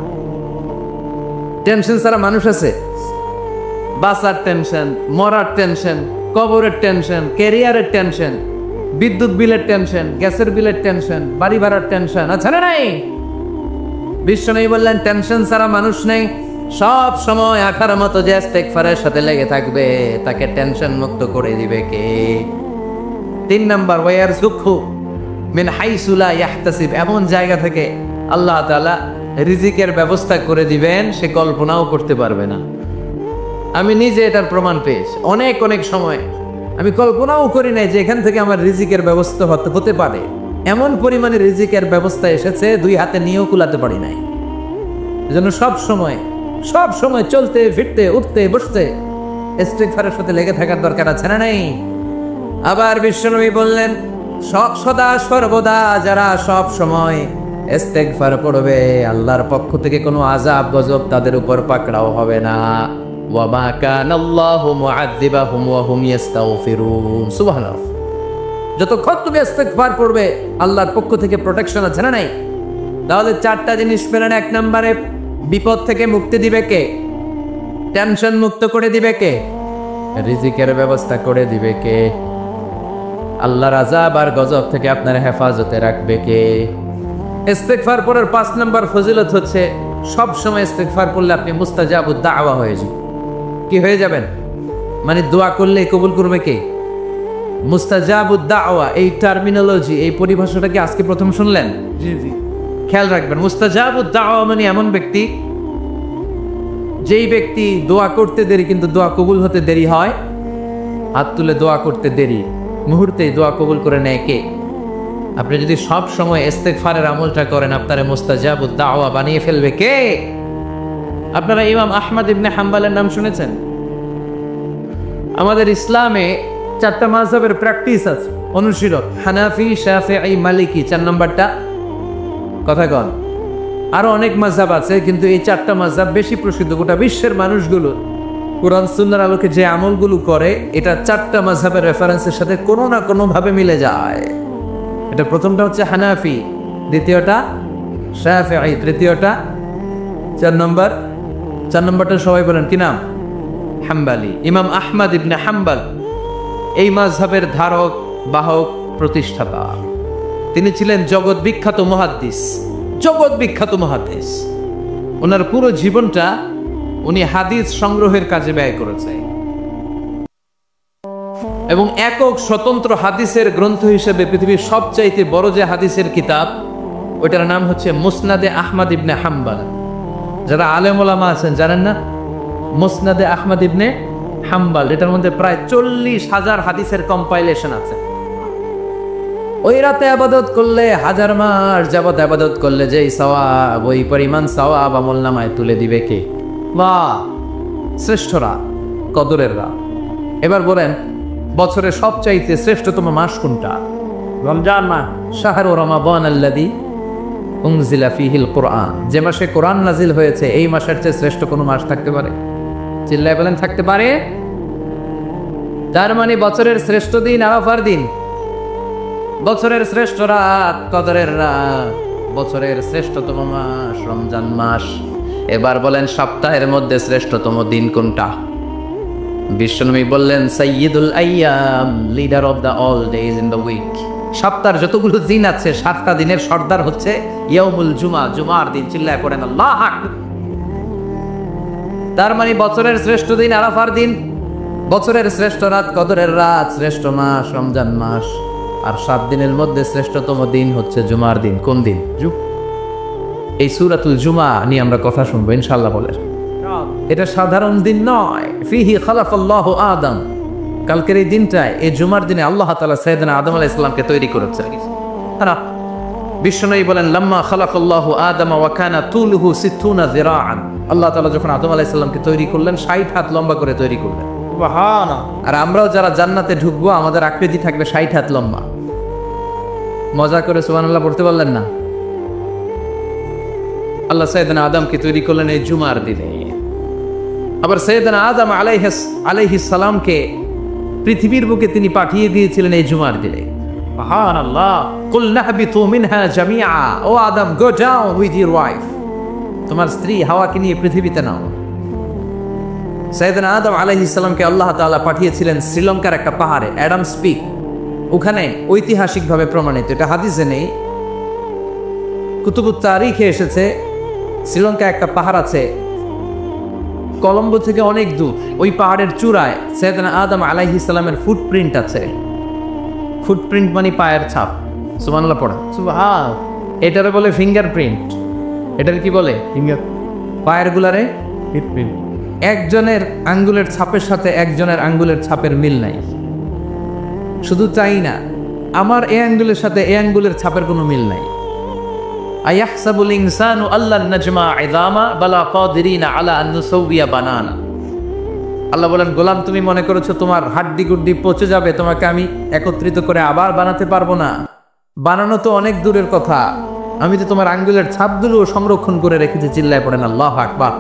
Speaker 1: টেনশন ছাড়া মানুষ আছে? বাসার টেনশন, মরার টেনশন, কবরের টেনশন, ক্যারিয়ারের টেনশন, বিদ্যুৎ বিলের টেনশন, গ্যাসের বিলের টেনশন, বাড়ি ভাড়ার টেনশন আছে না নাই? বিশ্বনবী বললেন টেনশন ছাড়া মানুষ নেই। সব সময় আখার মতো যে ইস্তেগফারের সাথে লেগে থাকবে তাকে টেনশন মুক্ত করে দিবে কে? 3 নাম্বার ওয়ায়ারযুকহু মিন হাইসু লা ইয়াহতাসিব। এমন জায়গা থেকে আল্লাহ তাআলা রিজিকের ব্যবস্থা করে দিবেন সে কল্পনাও করতে পারবে না। আমি নিজে এটার প্রমাণ পেয়েছি। অনেক অনেক সময় আমি কল্পনাও করি নাই যে এখান থেকে আমার রিজিকের ব্যবস্থা হতে পারে। এমন পরিমাণে রিজিকের ব্যবস্থা এসেছে 2 হাতে নিয়েও কুলাতে পারি নাই। এজন্য সব সময় চলতে ফিরতে উঠতে বসতে ইস্তেগফারের সাথে লেগে থাকার দরকার আছে না নাই? আবার বিশ্বনবী বললেন সদা সর্বদা যারা সব সময় ইস্তেগফার পড়বে আল্লাহর পক্ষ থেকে কোনো আযাব গজব তাদের উপর পাকড়াও হবে না। ওয়া মা কানাল্লাহু মুআযযিবাহুম ওয়া হুম ইস্তাগফিরুন। সুবহানাল্লাহ। যতক্ষণ তুমি ইস্তেগফার পড়বে আল্লাহর পক্ষ থেকে প্রোটেকশন আছে না নাই? তাহলে 4টা জিনিস পেলেন। 1 নম্বরে বিপদ থেকে মুক্তি দিবে কে? টেনশন মুক্ত করে দিবে কে? রিজিকের ব্যবস্থা করে দিবে কে? আল্লাহর আযাব আর গজব থেকে আপনার হেফাজতে রাখবে কে? ইস্তেগফার পড়ার 5 নম্বর ফজিলত হচ্ছে সব সময় ইস্তেগফার করলে আপনি মুস্তাজাবুদ দাওয়া হয়ে যাবেন। কি হয়ে যাবেন? মানে দোয়া করলে কবুল করবে কে? মুস্তাজাবুদ দাওয়া, এই টার্মিনোলজি, এই পরিভাষাটা কি আজকে প্রথম শুনলেন?
Speaker 2: জি জি।
Speaker 1: খেয়াল রাখবেন, মুস্তাজাবুদ দাওয়া মানে এমন ব্যক্তি যেই ব্যক্তি দোয়া করতে দেরি কিন্তু দোয়া কবুল হতে দেরি হয়। হাত তুলে দোয়া করতে দেরি, মুহূর্তেই দোয়া কবুল করে নেয় কে? আপনি যদি সব সময় ইস্তেগফারের আমলটা করেন, আপনারে মুস্তাজাবুদ দাওয়া বানিয়ে ফেলবে কে? আপনারা ইমাম আহমদ ইবনে হাম্বলের নাম শুনেছেন? আমাদের ইসলামে 4টা মাযহাবের প্র্যাকটিস আছে, অনুশীলন। হানাফি, শাফিঈ, মালিকি, 4 নম্বরটা কথা কন। আরো অনেক মাযহাব আছে, কিন্তু এই 4টা মাযহাব বেশি প্রসিদ্ধ। গোটা বিশ্বের মানুষগুলো কোরআন সুন্নাহর আলোকে যে আমলগুলো করে, এটা 4টা মাযহাবের রেফারেন্সের সাথে কোনো না কোনো ভাবে মিলে যায়। এটা প্রথমটা হচ্ছে হানাফি, দ্বিতীয়টা শাফিঈ, তৃতীয়টা 4 নম্বরটা সবাই বলেন কি নাম? হাম্বলি। ইমাম আহমদ ইবনে হাম্বল এই মাযহাবের ধারক, বাহক, প্রতিষ্ঠাতা। তিনি ছিলেন জগৎ বিখ্যাত মুহাদ্দিস, জগৎ বিখ্যাত মুহাদ্দিস। ওনার পুরো জীবনটা উনি হাদিস সংগ্রহের কাজে ব্যয় করেছে এবং একক স্বতন্ত্র হাদিসের গ্রন্থ হিসেবে পৃথিবীর সবচাইতে বড় যে হাদিসের কিতাব, ওইটার নাম হচ্ছে মুসনাদে আহমদ ইবনে হাম্বল। যারা আলেম ওলামা আছেন জানেন না? মুসনাদে আহমদ ইবনে হাম্বল, এটার মধ্যে প্রায় 40,000 হাদিসের কম্পাইলেশন আছে। ওই রাতে আবাদত করলে, 1000 মাস যাবত আবাদত করলে যেই সওয়াব, ওই পরিমাণ সওয়াব আমলনামায় তুলে দিবে কে? বাহ, শ্রেষ্ঠরা, কদরের রাত। এবার বলেন, বছরের সবচাইতে শ্রেষ্ঠতম মাস কোনটা?
Speaker 2: রমজান মাস।
Speaker 1: শাহরু রমাদান আল্লাযী উনজিলা ফীহিল কুরআন, যে মাসে কোরআন নাজিল হয়েছে, এই মাসের চেয়ে শ্রেষ্ঠ কোনো মাস থাকতে পারে? চিল্লায় বলেন, থাকতে পারে? তার মানে বছরের শ্রেষ্ঠ দিন আরাফার দিন, বছরের শ্রেষ্ঠ রাত কদরের রাত, বছরের শ্রেষ্ঠতম মাস রমজান মাস। এবার বলেন, সপ্তাহের মধ্যে শ্রেষ্ঠতম দিন কোনটা? বিশ্বনবী বললেন, সাইয়্যিদুল আইয়াম, leader of the all days in the week. সপ্তাহের যতগুলো দিন আছে, 7টা দিনের সর্দার হচ্ছে ইয়াউমুল জুমা, জুমার দিন। চিল্লায় পড়েন আল্লাহু আকবার। তার মানে বছরের শ্রেষ্ঠ দিন আরাফার দিন, বছরের শ্রেষ্ঠ রাত কদরের রাত, শ্রেষ্ঠ মাস রমজান মাস, আর 7 দিনের মধ্যে শ্রেষ্ঠতম দিন হচ্ছে জুমার দিন। কোন দিন? এই সূরাতুল জুমা নিয়ে আমরা কথা শুনবো ইনশাআল্লাহ। বলেন, এটা সাধারণ দিন নয়। ফিহি খালাকাল্লাহু আদম, কালকের এই দিনটায়, এই জুমার দিনে আল্লাহ তাআলা সাইয়েদনা আদম আলাইহিস সালামকে তৈরি করেছেন। বিশ্বনবী বলেন, লাম্মা খালাকাল্লাহু আদম ওয়া কানা তুলুহু 60 যিরাআন, আল্লাহ তাআলা যখন আদম আলাইহিস সালামকে তৈরি করলেন, 60 হাত লম্বা করে তৈরি করলেন।
Speaker 2: সুবহানাল্লাহ।
Speaker 1: আর আমরাও যারা জান্নাতে ঢুকবো, আমাদের আকৃতি থাকবে 60 হাত লম্বা। মজা করে সুবহানাল্লাহ পড়তে পারলেন না? আল্লাহ সাইয়েদনা আদমকে তৈরি করলেন এই জুমার দিনে। আবার সাইয়েদনা আদম আলাইহিস সালামকে পৃথিবীর বুকে তিনি পাঠিয়ে দিয়েছিলেন এই জুমার দিনে। সুবহানাল্লাহ। কুল নাহবিতু মিনহা জামিআ, ও Adam, go down with your wife, তোমার স্ত্রী হাওয়াকে নিয়ে পৃথিবীতে নাও। সাইয়েদনা আদম আলাইহিস সালামকে আল্লাহ তাআলা পাঠিয়েছিলেন শ্রীলঙ্কার একটা পাহাড়ে, অ্যাডামস পিক। ওখানে ঐতিহাসিকভাবে প্রমাণিত, এটা হাদিসে নেই, কুতুবুত তারিখে এসেছে। শ্রীলঙ্কায় একটা পাহাড় আছে, কলম্বো থেকে অনেক দূর। ওই পাহাড়ের চূড়ায় সাইয়েদনা আদম আলাইহিস সালামের ফুটপ্রিন্ট আছে। ফুটপ্রিন্ট মানে পায়ের ছাপ। সুবহানাল্লাহ পড়া।
Speaker 2: সুবহান।
Speaker 1: এটারে বলে ফিঙ্গারপ্রিন্ট। এটার কি বলে?
Speaker 2: ফিঙ্গার।
Speaker 1: পায়ের গুলারে
Speaker 2: ফিটপ্রিন্ট।
Speaker 1: একজনের আঙ্গুলের ছাপের সাথে একজনের আঙ্গুলের ছাপের মিল নাই। শুধু তাই না, আমার এই আঙ্গুলের সাথে এই আঙ্গুলের ছাপের কোনো মিল নাই। আয়াহসাবুল ইনসানু আল্লান নাজমা ইযামা বালা কাদিরিনা আলা আন নুসাউইয়া বানানা। আল্লাহ বলেন, গোলাম, তুমি মনে করেছো তোমার হাড্ডি গুড্ডি পচে যাবে, তোমাকে আমি একত্রিত করে আবার বানাতে পারবো না? বানানো তো অনেক দূরের কথা, আমি তো তোমার আঙ্গুলের ছাপগুলো সংরক্ষণ করে রেখেছি। চিল্লায় পড়েন আল্লাহু আকবার।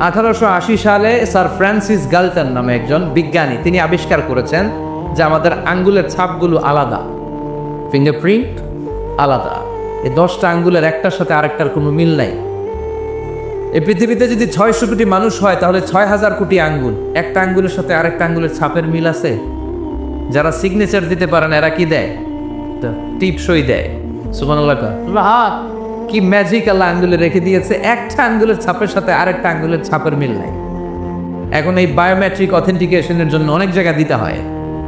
Speaker 1: 1880 সালে স্যার ফ্রান্সিস গালটন নামে একজন বিজ্ঞানী, তিনি আবিষ্কার করেছেন যে আমাদের আঙ্গুলের ছাপগুলো আলাদা, ফিঙ্গারপ্রিন্ট আলাদা। এই 10টা আঙ্গুলের একটার সাথে আরেকটার কোনো মিল নাই। এই পৃথিবীতে যদি 600 কোটি মানুষ হয়, তাহলে 6000 কোটি আঙ্গুল, একটা আঙ্গুলের সাথে আরেকটা আঙ্গুলের ছাপের মিল আছে। যারা সিগনেচার দিতে পারেন, এরা কি দেয়? টিপসই দেয়। সুবহানাল্লাহ। কি ম্যাজিক আল্লাহ আঙ্গুলে রেখে দিয়েছে, একটা আঙ্গুলের ছাপের সাথে আরেকটা আঙ্গুলের ছাপের মিল নাই। এখন এই বায়োমেট্রিক অথেন্টিকেশনের জন্য অনেক জায়গায় দিতে হয়।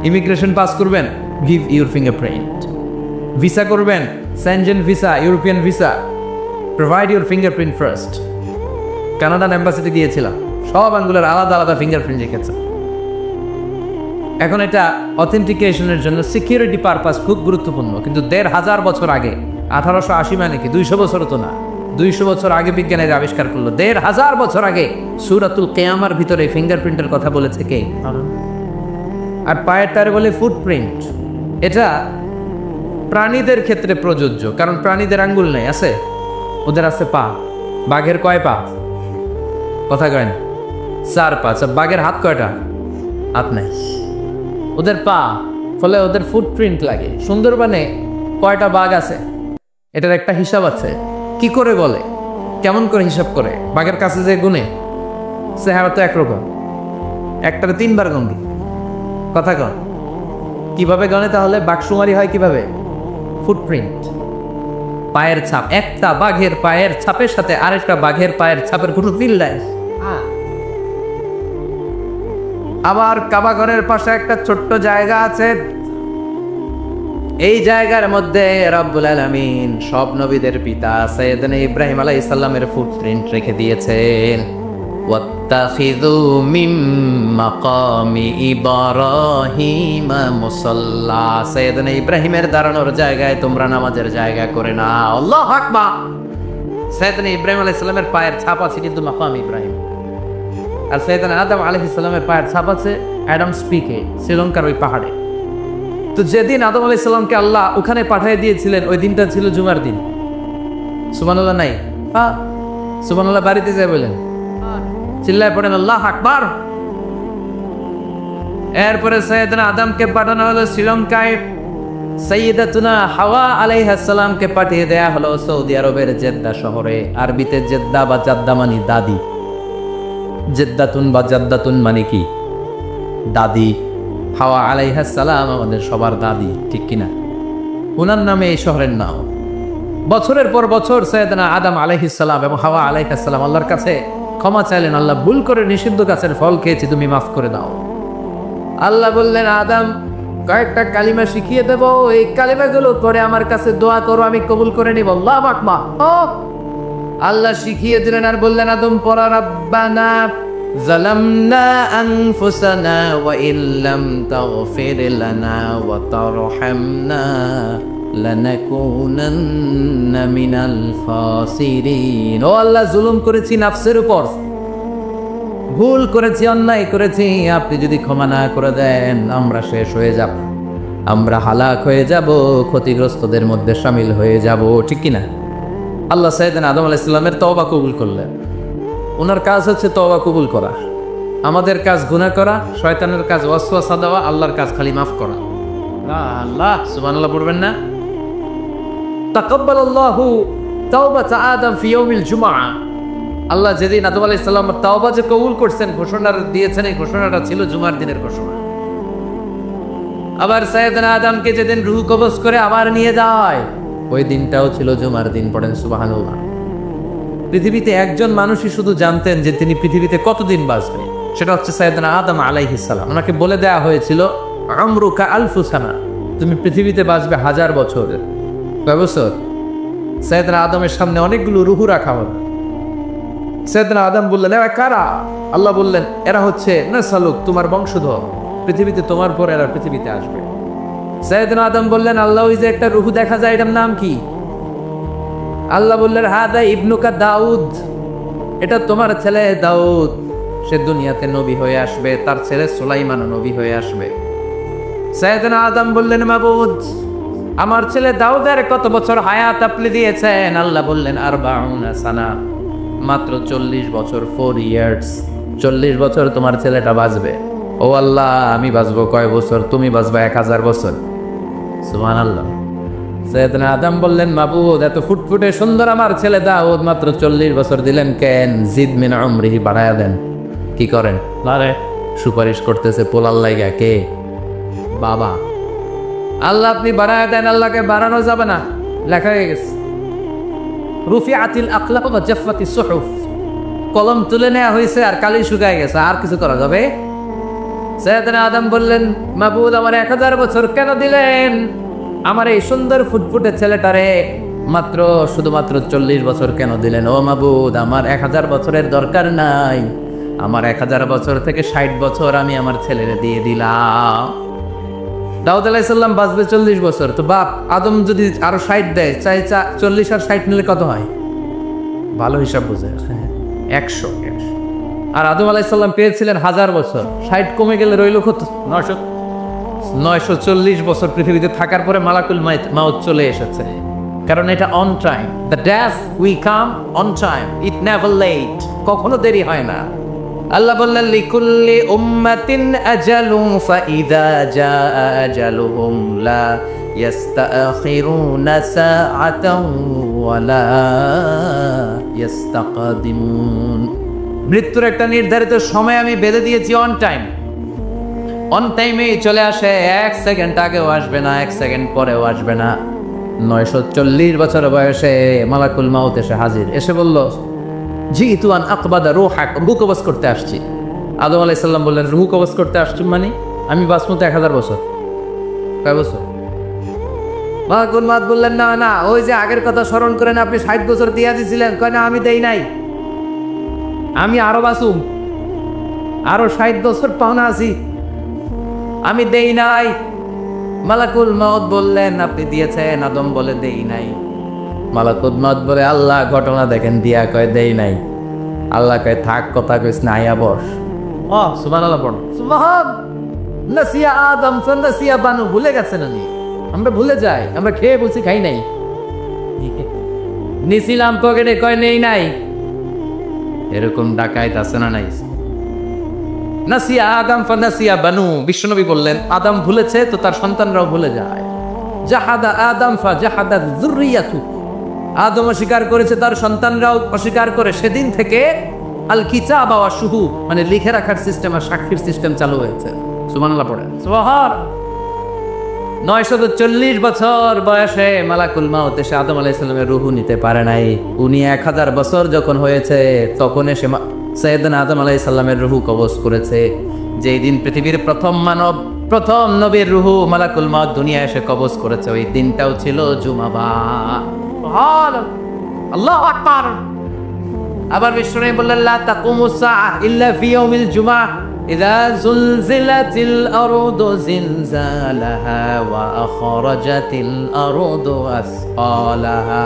Speaker 1: ইমিগ্রেশন পাস করবেন, গিভ ইউর ফিঙ্গারপ্রিন্ট। ভিসা করবেন, Schengen visa, European visa, provide your fingerprint first. Canadian এম্বাসিতে গিয়েছিলাম, সব আঙ্গুলের আলাদা আলাদা ফিঙ্গারপ্রিন্ট রেখেছে। এখন এটা অথেন্টিকেশনের জন্য সিকিউরিটি পারপাস খুব গুরুত্বপূর্ণ। কিন্তু ১৫০০ বছর আগে, 1880 মানে কি 200 বছর তো না, 200 বছর আগে বিজ্ঞানীরা আবিষ্কার করলো। ১৫০০ বছর আগে সূরাতুল কিয়ামার ভিতরে ফিঙ্গারপ্রিন্টের কথা বলেছে কে? আর পায়ের টারে বলে ফুটপ্রিন্ট। এটা প্রাণীদের ক্ষেত্রে প্রযোজ্য, কারণ প্রাণীদের আঙ্গুল নেই, আছে? ওদের আছে পা। বাঘের কয় পা? কথা কয় না, 4 পা। বাঘের হাত কয়টা? হাত নাই, ওদের পা। ফলে ওদের ফুটপ্রিন্ট লাগে। সুন্দরবনে কয়টা বাঘ আছে এটার একটা হিসাব আছে। কি করে বলে, কেমন করে হিসাব করে? বাঘের কাছে যে গুনে, চেহারা তো একরকম, একটারে 3 বার গন্ধি। কথা কন, কিভাবে গনে তাহলে? বাঘশুমারি হয় কিভাবে? ফুটপ্রিন্ট, পায়ের ছাপ। একটা বাঘের পায়ের ছাপের সাথে আরেকটা বাঘের পায়ের ছাপের কোনো মিল নাই। আবার কাবা ঘরের পাশে একটা ছোট্ট জায়গা আছে, এই জায়গার মধ্যে রব্বুল আলামিন সব নবীদের পিতা সাইয়েদনা ইব্রাহিম আলাইহিস সালামের ফুটপ্রিন্ট রেখে দিয়েছেন। ওয়াত্তাখিযু মিন মাকামি ইব্রাহিম মুসাল্লা, সাইয়েদনা ইব্রাহিমের দাঁড়ানোর জায়গায় তোমরা নামাজের জায়গা করে নাও। আল্লাহু আকবার। সাইয়েদনা ইব্রাহিম আলাইহিস সালামের পায়ের ছাপ আছে কিন্তু মাকাম ইব্রাহিম। আর সাইয়েদনা আদম আলাইহিস সালামের পায়ের ছাপ আছে অ্যাডামস পিকে, শ্রীলঙ্কার ওই পাহাড়ে। তো যেদিন আদম আলাইহিস সালামকে আল্লাহ ওখানে পাঠিয়ে দিয়েছিলেন, ওই দিনটা ছিল জুমার দিন। সুবহানাল্লাহ নাই? সুবহানাল্লাহ বাড়িতে যায় বলেন, চিল্লায় পড়েন আল্লাহু আকবার। এরপরে সাইয়েদনা আদমকে পাঠানো হলো শ্রীলঙ্কায়, সাইয়্যিদাতুনা হাওয়া আলাইহিস সালামকে পাঠিয়ে দেয়া হলো সৌদি আরবের জেদ্দা শহরে। আরবিতে জেদ্দা বা জাদ্দা মানে দাদি। জেদ্দাতুন বা জাদ্দাতুন মানে কি? দাদি। হাওয়া আলাইহিস সালাম আমাদের সবার দাদি, ঠিক কিনা? ওনার নামে এই শহরের নাম। বছরের পর বছর সাইয়েদনা আদম আলাইহিস সালাম এবং হাওয়া আলাইহিস সালাম আল্লাহর কাছে ক্ষমা চাইলেন, আল্লাহ ভুল করে নিষিদ্ধ গাছের ফল খেয়েছি, তুমি মাফ করে দাও। আল্লাহ বললেন, আদম কয়েকটা কালিমা শিখিয়ে দেব, এই কালিমাগুলো পরে আমার কাছে দোয়া করো, আমি কবুল করে নিব। আল্লাহু আকবার। আল্লাহ শিখিয়ে দিলেন আর বললেন, আদম পড়া, রাব্বানা যালামনা আনফুসানা ওয়া ইল্লাম তাগফির লানা ওয়া তারহামনা লানাকুনান্না মিনাল খাসিরিন। ও আল্লাহ, জুলুম করেছি নাফসের উপর, ভুল করেছি, অন্যায় করেছি, আপনি যদি ক্ষমা না করে দেন আমরা শেষ হয়ে যাব, আমরা হালাক হয়ে যাব, ক্ষতিগ্রস্তদের মধ্যে শামিল হয়ে যাব, ঠিক কিনা? আল্লাহ সাইয়েদনা আদম আলাইহিস সালামের তওবা কবুল করলেন। ওনার কাজ হচ্ছে তওবা কবুল করা, আমাদের কাজ গুনাহ করা, শয়তানের কাজ ওয়াসওয়াসা দেওয়া, আল্লাহর কাজ খালি মাফ করা। আল্লাহ সুবহানাল্লাহ পড়বেন না? তাকাব্বালাল্লাহু তাওবাতা আদম ফি ইয়াউমিল জুমআ। আল্লাহ যেদিন আদম আলাইহিস সালামের তাওবা যে কবুল করছেন, ঘোষণা দিয়েছেন, এই ঘোষণাটা ছিল জুমার দিনের ঘোষণা। আবার সাইয়েদনা আদমকে যেদিন রূহ কবজ করে আবার নিয়ে যায়, ওই দিনটাও ছিল জুমার দিন। পড়েন সুবহানাল্লাহ। পৃথিবীতে একজন মানুষই শুধু জানতেন যে তিনি পৃথিবীতে কতদিন বাঁচবেন, সেটা হচ্ছে সাইয়েদনা আদম আলাইহিস সালাম। ওনাকে বলে দেয়া হয়েছিল, আমরুকা আলফু সানা, তুমি পৃথিবীতে বাঁচবে 1000 বছর। কয় বছর? সাইয়েদনা আদমের সামনে অনেকগুলো রূহ রাখা হলো। সাইয়েদনা আদম বললেন, এরা কারা? আল্লাহ বললেন, এরা হচ্ছে নাসালুক, তোমার বংশধর, পৃথিবীতে তোমার পর এরা পৃথিবীতে আসবে। সাইয়েদনা আদম বললেন, আল্লাহ ওই যে একটা রূহ দেখা যায়, এটার নাম কি? আল্লাহ বললেন, হাদা ইবনুকা দাউদ, এটা তোমার ছেলে দাউদ, সে দুনিয়াতে নবী হয়ে আসবে, তার ছেলে সুলাইমান নবী হয়ে আসবে। সাইয়েদনা আদম বললেন, মাবুদ আমার ছেলে দাউদের কত বছর হায়াত আপনি দিয়েছেন? আল্লাহ বললেন, 40 সানা, মাত্র 40 বছর, 4 ইয়ার্স, 40 বছর তোমার ছেলেটা বাঁচবে। ও আল্লাহ, আমি বাঁচবো কয় বছর? তুমি বাঁচবা 1000 বছর। সুবহানাল্লাহ। সাইয়েদনা আদম বললেন, মাবুদ এত ফুটফুটে সুন্দর আমার ছেলে দাউদ, মাত্র 40 বছর দিলেন কেন? জিদ মিন উমরিহি, বাড়ায়া দেন। কি করেন? আরে সুপারিশ করতেছে পোলার লাইগা কে? বাবা। আল্লাহ আপনি বাড়ায়া দেন। আল্লাহকে বাড়ানো যাবে না, লেখা হয়ে গেছে। রুফিআতিল আকলাম ওয়া জাফফাতিস সুহুফ, কলম তুলে নেওয়া হয়েছে আর কালি শুকায় গেছে, আর কিছু করা যাবে? সাইয়েদনা আদম বললেন, মাবুদ আমার 1000 বছর কেন দিলেন? আমার এই সুন্দর ফুটফুটে ছেলেটারে মাত্র শুধুমাত্র 40 বছর কেন দিলেন? ও মাবুদ, আমার 1000 বছরের দরকার নাই, আমার 1000 বছর থেকে 60 বছর আমি আমার ছেলেরে দিয়ে দিলাম। দাউদ আলাইহিস সালাম বাঁচবে 40 বছর, তো বাপ আদম যদি আরো 60 দেয়, 40 আর 60 নিলে কত হয়? ভালো হিসাব বুঝে 100। আর আদম আলাইহিস সালাম পেয়েছিলেন 1000 বছর, 60 কমে গেলে রইল কত? 940 বছর পৃথিবীতে থাকার পরে মালাকুল মাউত চলে এসেছে, কারণ এটা on time. The death we come on time, it never late, কখনো দেরি হয় না। আল্লাহ বললেন, লিকুল্লি উম্মাতিন আজালুন ফাইযা জাআ আজালুহুম লা ইস্তাখিরুনা সাআতান ওয়া লা ইস্তাকদিমুন। মৃত্যুর একটা নির্ধারিত সময় আমি বেঁধে দিয়েছি, অন টাইম, অন টাইমেই চলে আসে, 1 সেকেন্ড আগেও আসবে না, 1 সেকেন্ড পরেও আসবে না। 940 বছর বয়সে মালাকুল মাউত এসে হাজির, এসে বলল, জিতু আন আকবাদা রূহাক, রূহ কবজ করতে আসছি। আদম আলাইহিস সালাম বললেন, রূহ কবজ করতে আসছি মানে? আমি বাঁচবো তো 1000 বছর। কয় বছর? মালাকুল মাউত বললেন, না না, ওই যে আগের কথা স্মরণ করেন, আপনি 60 বছর দিয়া দিয়েছিলেন। কয় না, আমি দেই নাই, আমি আরো বাঁচুম, আরো 60 বছর পাওনা আছি, আমি দেই নাই। মালাকুল মাউত বললেন, আপনি দিয়েছেন? আদম বলে, দেই নাই। মালাকুল মাউত বলে, আল্লাহ ঘটনা দেখেন, দিয়া কয় দেই নাই। আল্লাহ কয়, থাক, কথা কইস না, আয়া বস। ও সুবহানাল্লাহ পড়ো, সুবহান নাসিয়া আদম ফানাসিয়া বানু, ভুলে গেছেন উনি। আমরা ভুলে যাই, আমরা খেয়ে বলছি খাই নাই, নিছিলাম পকেটে, কয় নেই নাই। এরকম ডাকাইত আছে না নাই? নাসিয়া আদম ফানাসিয়া বানু, বিশ্বনবী বললেন, আদম ভুলেছে তো তার সন্তানরাও ভুলে যায়। জাহাদা আদম ফা জাহাদা যুররিয়াতু, আদম অস্বীকার করেছে, তার সন্তানরাও অস্বীকার করে। সেদিন থেকে আল কিতাব ওয়া শুহুদ, মানে লিখে রাখার সিস্টেম আর সাক্ষীর সিস্টেম চালু হয়েছে। সুবহানাল্লাহ পড়েন, সুবহান। 940 বছর বয়সে মালাকুল মাউত এসে আদম আলাইহিস সালামের রূহ নিতে পারে নাই। উনি 1000 বছর যখন হয়েছে তখন এসে সাইয়েদনা আদম আলাইহিস সালামের রূহ কবজ করেছে। যেই দিন পৃথিবীর প্রথম মানব, প্রথম নবীর রূহ মালাকুল মাউত দুনিয়া এসে কবজ করেছে, ওই দিনটাও ছিল জুমাবার। আল্লাহু আকবার। আবার বিশ্বনবী বললেন, লা তাকুমুস সাআহ ইল্লা ফি ইয়াউমিল জুমআহ ইযা যুলজিলাতিল আরদু জিলজালাহা ওয়া আখরাজাতিল আরদু আসকালাহা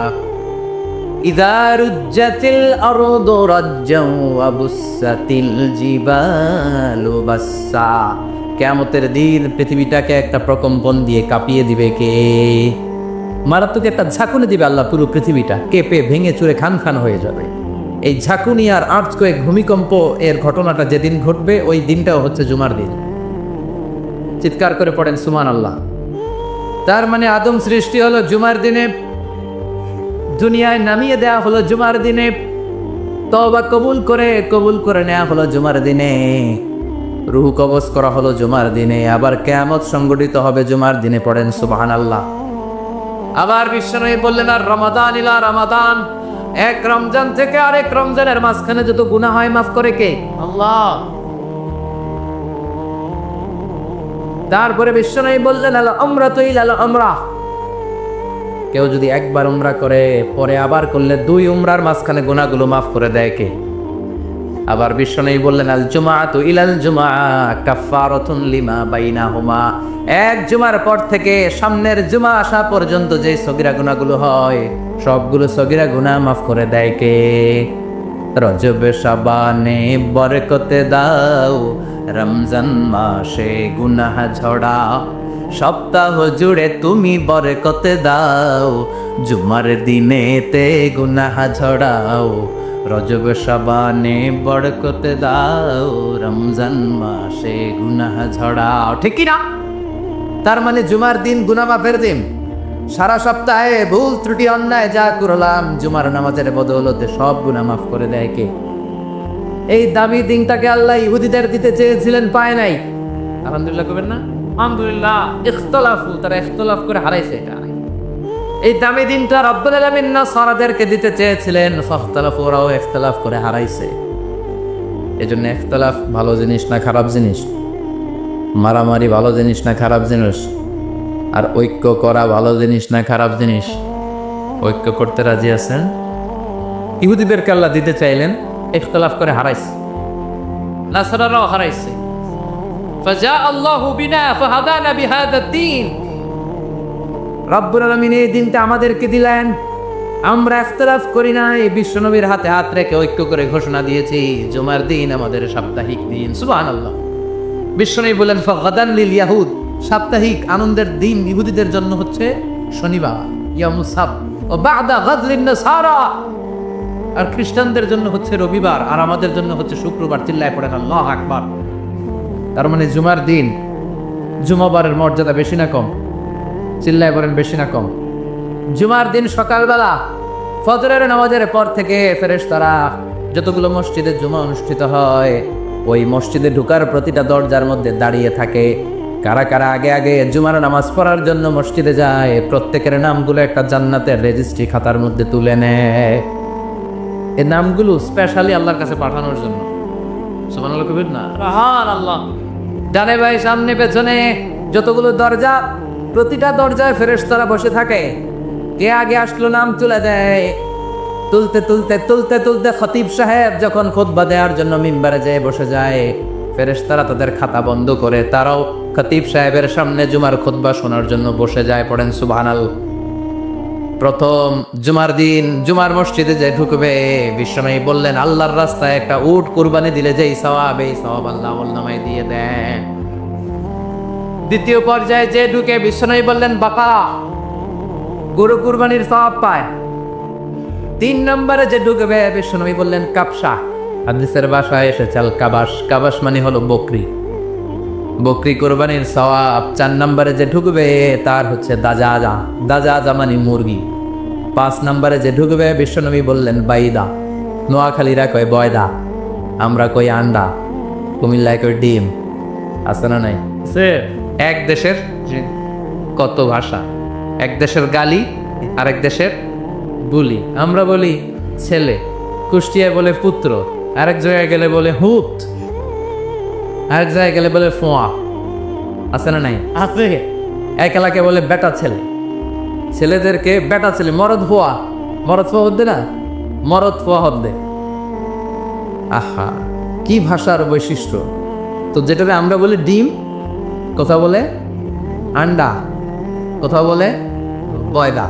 Speaker 1: ইযা রুজ্জাতিল আরদু রাজ্জান ওয়া বুসাতিল জিবালু বাসসা। কিয়ামতের দিন পৃথিবীটাকে একটা প্রকম্পন দিয়ে কাঁপিয়ে দিবে কে? মারাত্মক একটা ঝাঁকুনি দিবে আল্লাহ, পুরো পৃথিবীটা কেঁপে ভেঙে চুরে খান খান হয়ে যাবে। এই ঝাঁকুনি আর আর্থকোয়েক, ভূমিকম্প এর ঘটনাটা যেদিন ঘটবে ওই দিনটাও হচ্ছে জুমার দিন। চিৎকার করে পড়েন সুবহানাল্লাহ। তার মানে আদম সৃষ্টি হলো জুমার দিনে, দুনিয়ায় নামিয়ে দেয়া হলো জুমার দিনে, তওবা কবুল করে নেওয়া হলো জুমার দিনে, রূহ কবজ করা হলো জুমার দিনে, আবার কিয়ামত সংগঠিত হবে জুমার দিনে। পড়েন সুবহানাল্লাহ। আবার বিশ্বনবী বললেন, আর রমাদান ইলা রমাদান, এক রমজান থেকে আরেক রমজানের মাঝখানে যত গুনাহ হয় মাফ করে কে? আল্লাহ। তারপরে বিশ্বনবী বললেন, আল উমরাতু ইলাল উমরাহ, কেউ যদি একবার উমরা করে পরে আবার করলে 2 উমরার মাঝখানে গুনাহগুলো মাফ করে দেয় কে? আবার বিশ্বনবী বললেন, আল জুমআতু ইলাল জুমআ কাফফারাতুন লিমা বাইনাহুমা, এক জুমার পর থেকে সামনের জুমা আসা পর্যন্ত যে সগীরা গুনাহগুলো হয় সবগুলো সগীরা গুনাহ মাফ করে দেয় কে? রজব শাবানে বরকতে দাও, রমজান মাসে গুনাহ ঝড়া, সপ্তাহ জুড়ে তুমি বরকতে দাও, জুমার দিনেতে গুনাহ ঝড়াও, রজব শাবানে বরকতে দাও, রমজান মাসে গুনাহ ঝড়াও। ঠিক কি না? তার মানে জুমার দিন গুনাহ মাফের দিন। সারা সপ্তাহে ভুল ত্রুটি অন্যায় যা করলাম জুমার নামাজের বদৌলতে সব গুনাহ মাফ করে দেয় কে? এই দামি দিনটাকে আল্লাহ ইহুদিদের দিতে চেয়েছিলেন, পায় নাই। আলহামদুলিল্লাহ করবেন না? আলহামদুলিল্লাহ। ইখতিলাফু, তারা ইখতিলাফ করে হারাইছে এটা। এই দামি দিনটা রব্বুল আলামিন নাসারাদেরকে দিতে চেয়েছিলেন, ফাখতালাফু, ওরাও ইখতিলাফ করে হারাইছে। এজন্য ইখতিলাফ ভালো জিনিস না খারাপ জিনিস? মারামারি ভালো জিনিস না খারাপ জিনিস? আর ঐক্য করা ভালো জিনিস না খারাপ জিনিস? ঐক্য করতে রাজি আছেন? ইহুদিদেরকে আল্লাহ দিতে চাইলেন, ইখতিলাফ করে হারাইছে। নাসারারাও হারাইছে। ফাজা আল্লাহু বিনা ফাহাদানা বিহাদা দ্বীন। রব্বুল আলামিন এই দিনটা আমাদেরকে দিলেন, আমরা ইখতিলাফ করি না, এই বিশ্বনবীর হাতে হাত রেখে ঐক্য করে ঘোষণা দিয়েছি জুমার দিন আমাদের সাপ্তাহিক দিন। সুবহানাল্লাহ। বিশ্বনবী বলেন ফাগাদান লিল ইয়াহুদ, সাপ্তাহিক আনন্দের দিন ইহুদিদের জন্য হচ্ছে শনিবার, ইয়ামুস সাbt, ও বাদা গাদলিন নাসারা, আর খ্রিস্টানদের জন্য হচ্ছে রবিবার, আর আমাদের জন্য হচ্ছে শুক্রবার। চিল্লায় পড়েন আল্লাহু আকবার। তার মানে জুমার দিন, জুমাবারের মর্যাদা বেশি না কম? চিল্লায় পড়েন বেশি না কম? জুমার দিন সকালবেলা ফজরের নামাজের পর থেকে ফেরেশতারা যতগুলো মসজিদে জুমা অনুষ্ঠিত হয় ওই মসজিদে ঢোকার প্রতিটা দরজার মধ্যে দাঁড়িয়ে থাকে। কারা কারা আগে আগে জুমার নামাজ পড়ার জন্য মসজিদে যায়, প্রত্যেকের নামগুলো একটা জান্নাতের রেজিস্ট্রি খাতার মধ্যে তুলে নেয়। এই নামগুলো স্পেশালি আল্লাহর কাছে পাঠানোর জন্য। সুবহানাল্লাহ কবির না? সুবহানাল্লাহ। ডানে ভাই সামনে পেছনে যতগুলো দরজা, প্রতিটা দরজায় ফেরেশতারা বসে থাকে। কে আগে আসলো নাম তুলে দেয়। তুলতে তুলতে তুলতে তুলতে খতিব সাহেব যখন খুতবা দেওয়ার জন্য মিম্বারে যেয়ে বসে যায়, ফেরেশতারা তাদের খাতা বন্ধ করে তারাও খতিব সাহেবের সামনে জুমার খুতবা শোনার জন্য বসে যায়। পড়েন সুবহানাল্লাহ। প্রথম জুমার দিন জুমার মসজিদে যে ঢুকবে, বিশ্বনবী বললেন আল্লাহর রাস্তায় একটা উট কুরবানি দিলে যেই সওয়াব, এই সওয়াব আল্লাহ নামায় দিয়ে দেন। দ্বিতীয় পর্যায়ে যে ঢুকে, বিশ্বনবী বললেন বাকারা, গরু কুরবানির সওয়াব পায়। 3 নম্বরে যে ঢুকবে, বিশ্বনবী বললেন কাবসা, হাদিসের ভাষায় এসেছে আল কাবাস, কাবাস মানে হলো বকরি, বকরি কুরবানির সওয়াব। 4 নম্বরে যে ঢুকবে তার হচ্ছে দাজাজা, দাজাজা মানে মুরগি। 5 নম্বরে যে ঢুকবে, বিশ্বনবী বললেন বাইদা, নোয়াখালীরা কয় বয়দা, আমরা কই আন্ডা, কুমিল্লায় কই ডিম। আছে না নাই? এক দেশের কত ভাষা, এক দেশের গালি আরেক দেশের বুলি। আমরা বলি ছেলে, কুষ্টিয়ায় বলে পুত্র, আরেক জায়গায় গেলে বলে হুত, আরেক জায়গায় গেলে বলে ফোয়া। আছে না নাই? আছে। এক এলাকায় বলে বেটা ছেলে, ছেলেদেরকে বেটা ছেলে, মরদ ফোয়া, মরদ ফোয়া হদ্দে না, মরদ ফোয়া হদ্দে। আহা, কি ভাষার বৈশিষ্ট্য। তো যেটাতে আমরা বলি ডিম, কথা বলে আন্ডা, কথা বলে বয়দা।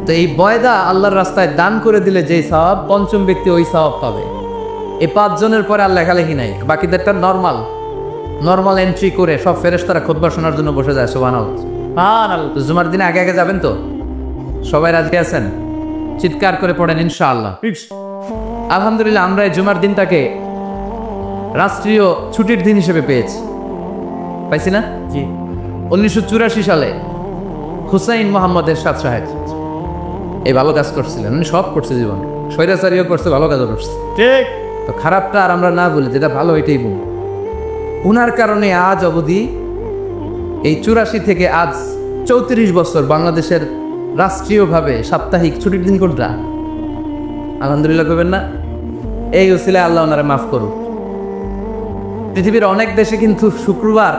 Speaker 1: তো এই বয়দা আল্লাহর রাস্তায় দান করে দিলে যেই সওয়াব, পঞ্চম ব্যক্তি ওই সওয়াব পাবে। এই 5 জনের পরে আর লেখালেখি নাই, বাকিদেরটা নর্মাল এন্ট্রি করে সব ফেরেশতারা খুতবা শোনার জন্য বসে যায়। সুবহানাল্লাহ। তো জুমার দিনে আগে আগে যাবেন তো? সবাই রাজি আছেন? চিৎকার করে পড়েন ইনশাআল্লাহ। আলহামদুলিল্লাহ, আমরা এই জুমার দিনটাকে রাষ্ট্রীয় ছুটির দিন হিসেবে পেয়েছি, পাইছি না? জি। 1984 সালে হুসাইন মোহাম্মদ এরশাদ সাহেব এই ভালো কাজ করছিলেন। উনি সব করছে জীবন, স্বৈরাচারীও করছে, ভালো কাজও করছে। ঠিক। তো খারাপটা আর আমরা না বলি, যেটা ভালো এটাই বলি। উনার কারণে আজ অবধি এই 84 থেকে আজ 34 বছর বাংলাদেশের রাষ্ট্রীয়ভাবে সাপ্তাহিক ছুটির দিন কোনটা? আলহামদুলিল্লাহ করবেন না? এই উসিলায় আল্লাহ ওনারে মাফ করুন। পৃথিবীর অনেক দেশে কিন্তু শুক্রবার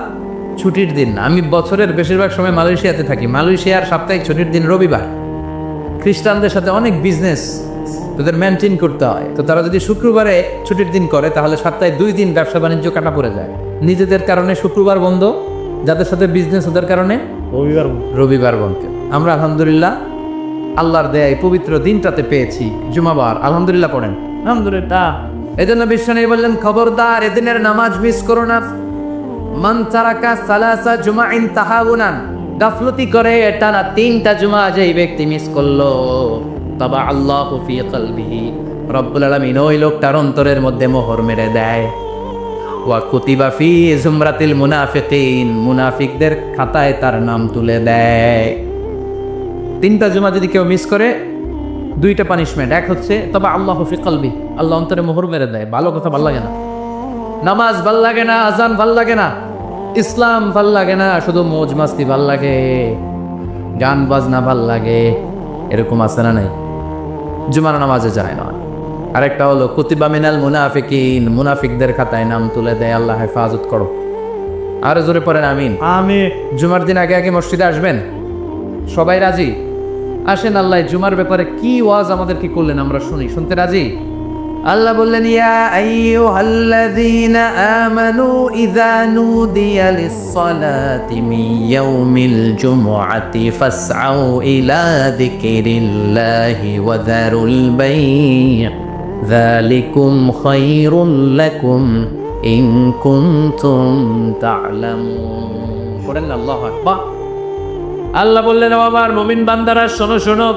Speaker 1: ছুটির দিন না। আমি বছরের বেশিরভাগ সময় মালয়েশিয়াতে থাকি। মালয়েশিয়ার সাপ্তাহিক ছুটির দিন রবিবার। খ্রিস্টানদের সাথে অনেক বিজনেস তাদের মেনটেন করতে হয়। তো তারা যদি শুক্রবারে ছুটির দিন করে, তাহলে সপ্তাহে 2 দিন ব্যবসা বাণিজ্য কাটা পড়ে যায়। নিজেদের কারণে শুক্রবার বন্ধ, যাদের সাথে বিজনেস ওদের কারণে রবিবার বন্ধ। আমরা আলহামদুলিল্লাহ আল্লাহর দেয় পবিত্র দিনটাতে পেয়েছি জুমাবার। আলহামদুলিল্লাহ পড়েন আলহামদুলিল্লাহ। এই জন্য বিশ্বনবী বললেন খবরদার এদিনের নামাজ মিস করো না। মান তারাকা সালাসা জুমাইন তাহাউনান, গাফলতি করে টানা 3টা জুমা যেই ব্যক্তি মিস করলো, তাবা আল্লাহু ফি কলবিহি, রব্বুল আলামিন ওই লোকটার অন্তরের মধ্যে মোহর মেরে দেয়। ওয়া কুতিবা ফি জুমরাতিল মুনাফিকিন, মুনাফিকদের খাতায় তার নাম তুলে দেয়। 3টা জুমা যদি কেউ মিস করে, 2টা পানিশমেন্ট। এক হচ্ছে তবে আল্লাহু ফি কলবি, আল্লাহ অন্তরে মোহর মেরে দেয়। ভালো কথা ভাল লাগে না, নামাজ ভাল লাগে না, আজান ভাল লাগে না, ইসলাম ভাল লাগে না, শুধু মৌজ মাস্তি ভাল লাগে। গান বাজনা ভাল লাগে, এরকম আছে না নাই? জুমার নামাজে যায় না। আরেকটা হলো কুতিবা মিনাল মুনাফিকিন, মুনাফিকদের খাতায় নাম তুলে দেয়, আল্লাহ হেফাজত করো। আরো জোরে পড়েন আমিন।
Speaker 2: আমি
Speaker 1: জুমার দিন আগে আগে মসজিদে আসবেন, সবাই রাজি? আসেন, আল্লাহ জুমার ব্যাপারে কি ওয়াজ আমাদের কি করলেন আমরা শুনি। শুনতে রাজি? আল্লাহ বললেন, ইয়া আইয়ুহাল্লাযীনা আমানু ইযা নুদিয়া লিস-সালাতি মিন ইয়াউমিল জুমআতি ফাসআউ ইলা যিকরিল্লাহি ওয়া যারুল বাই', যালিকুম খায়রুল লাকুম ইন কুনতুম তা'লামুন। পড়েন আল্লাহু আকবার। আল্লাহ বললেন, ও আমার মুমিন বান্দারা শোনো শোনো।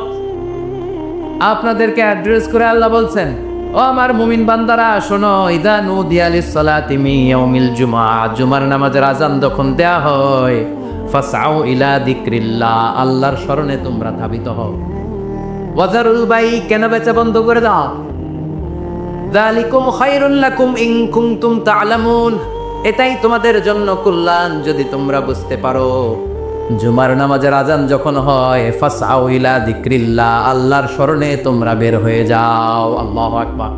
Speaker 1: আপনাদেরকে অ্যাড্রেস করে আল্লাহ বলছেন, ও আমার মুমিন বান্দারা শোনো, ইদা নুদিয়া লিস-সালাতি মিন ইয়াউমিল জুমআ, জুমার নামাজের আযান যখন দেয়া হয়, ফাসআউ ইলা যিকরিল্লাহ, আল্লাহর স্মরণে তোমরা ধাবিত হও। ওয়াজারুল বাই, কেনা বেচা বন্ধ করে দাও। যালিকুম খায়রুল লাকুম ইন কুনতুম তা'লামুন, এটাই তোমাদের জন্য কল্যাণ যদি তোমরা বুঝতে পারো। জুমার নামাজের আযান যখন হয়, ফাসআউ ইলা যিকরিল্লাহ, আল্লাহর স্মরণে তোমরা বের হয়ে যাও। আল্লাহু আকবার।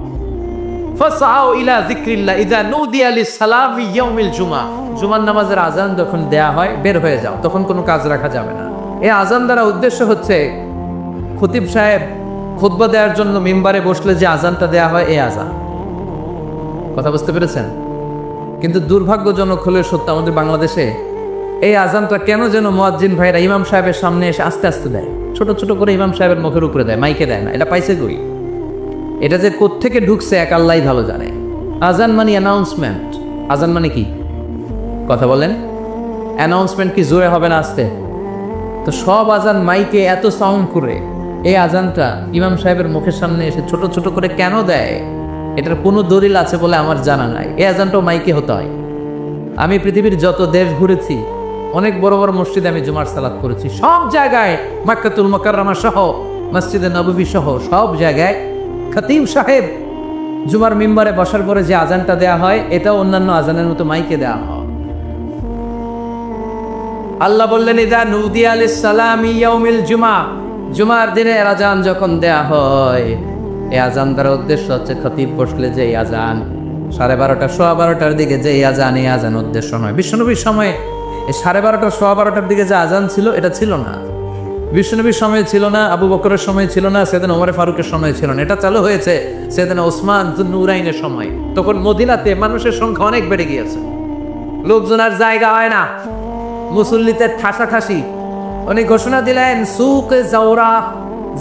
Speaker 1: ফাসআউ ইলা যিকরিল্লাহ ইযা নুদিয়া লিস-সালাতি ইয়াউমিল জুমআ, জুমার নামাজের আযান যখন দেয়া হয় বের হয়ে যাও, তখন কোনো কাজ রাখা যাবে না। এই আযান দ্বারা উদ্দেশ্য হচ্ছে খতিব সাহেব খুতবা দেওয়ার জন্য মিম্বারে বসলে যে আযানটা দেয়া হয়, এই আযান। কথা বুঝতে পেরেছেন? কিন্তু দুর্ভাগ্যজনক হলে সত্য, আমাদের বাংলাদেশে এই আযানটা কেন যেন মুয়াজ্জিন ভাইরা ইমাম সাহেবের সামনে এসে আস্তে আস্তে দেয়, ছোট ছোট করে ইমাম সাহেবের মুখের উপরে দেয়, মাইকে দেয় না। এটা পাইছে কই? এটা যে কোত্থেকে ঢুকছে এক আল্লাহই ভালো জানে। আযান মানে অ্যানাউন্সমেন্ট। আযান মানে কি? কথা বলেন। অ্যানাউন্সমেন্ট কি জোরে হবে না আস্তে? তো সব আযান মাইকে এত সাউন্ড করে, এই আযানটা ইমাম সাহেবের মুখের সামনে এসে ছোট ছোট করে কেন দেয়? এটার কোনো দলিল আছে বলে আমার জানা নাই। এই আযানটাও মাইকে হতে হয়। আমি পৃথিবীর যত দেশ ঘুরেছি, অনেক বড় বড় মসজিদে আমি জুমার সালাত করেছি, সব জায়গায় মক্কাতুল মুকাররমা সহ মসজিদে নববী সহ সব জায়গায় খতিব সাহেব জুমার মিম্বারে বসার পরে যে আযানটা দেয়া হয়, এটা অন্যান্য আযানের মতো মাইকে দেয়া হয়। আল্লাহ বললেন, ইযা নুদিয়া লিস-সালামি ইয়াউমিল জুমআ, জুমার দিনের আযান যখন দেয়া হয়, এই আযান দ্বারা উদ্দেশ্য হচ্ছে খতিব বসলে যে এই আযান 12:30 সোয়া 12টার দিকে যে এই আযান, এই আযান উদ্দেশ্য নয়। বিশ্বনবীর সময়ে এই 12:30 সোয়া 12টার দিকে যে আযান ছিল, এটা ছিল না। বিশ্বনবীর সময় ছিল না, আবু বকরের সময় ছিল না, সাইয়েদনা ওমর ফারুকের সময় ছিল না। এটা চালু হয়েছে সাইয়েদনা ওসমান যুন্নুরাইনের সময়। তখন মদিনাতে মানুষের সংখ্যা অনেক বেড়ে গিয়েছে, লোকজন আর জায়গা হয় না, মুসল্লিতে ঠাসাঠাসি। উনি ঘোষণা দিলেন, সুক জাওরা,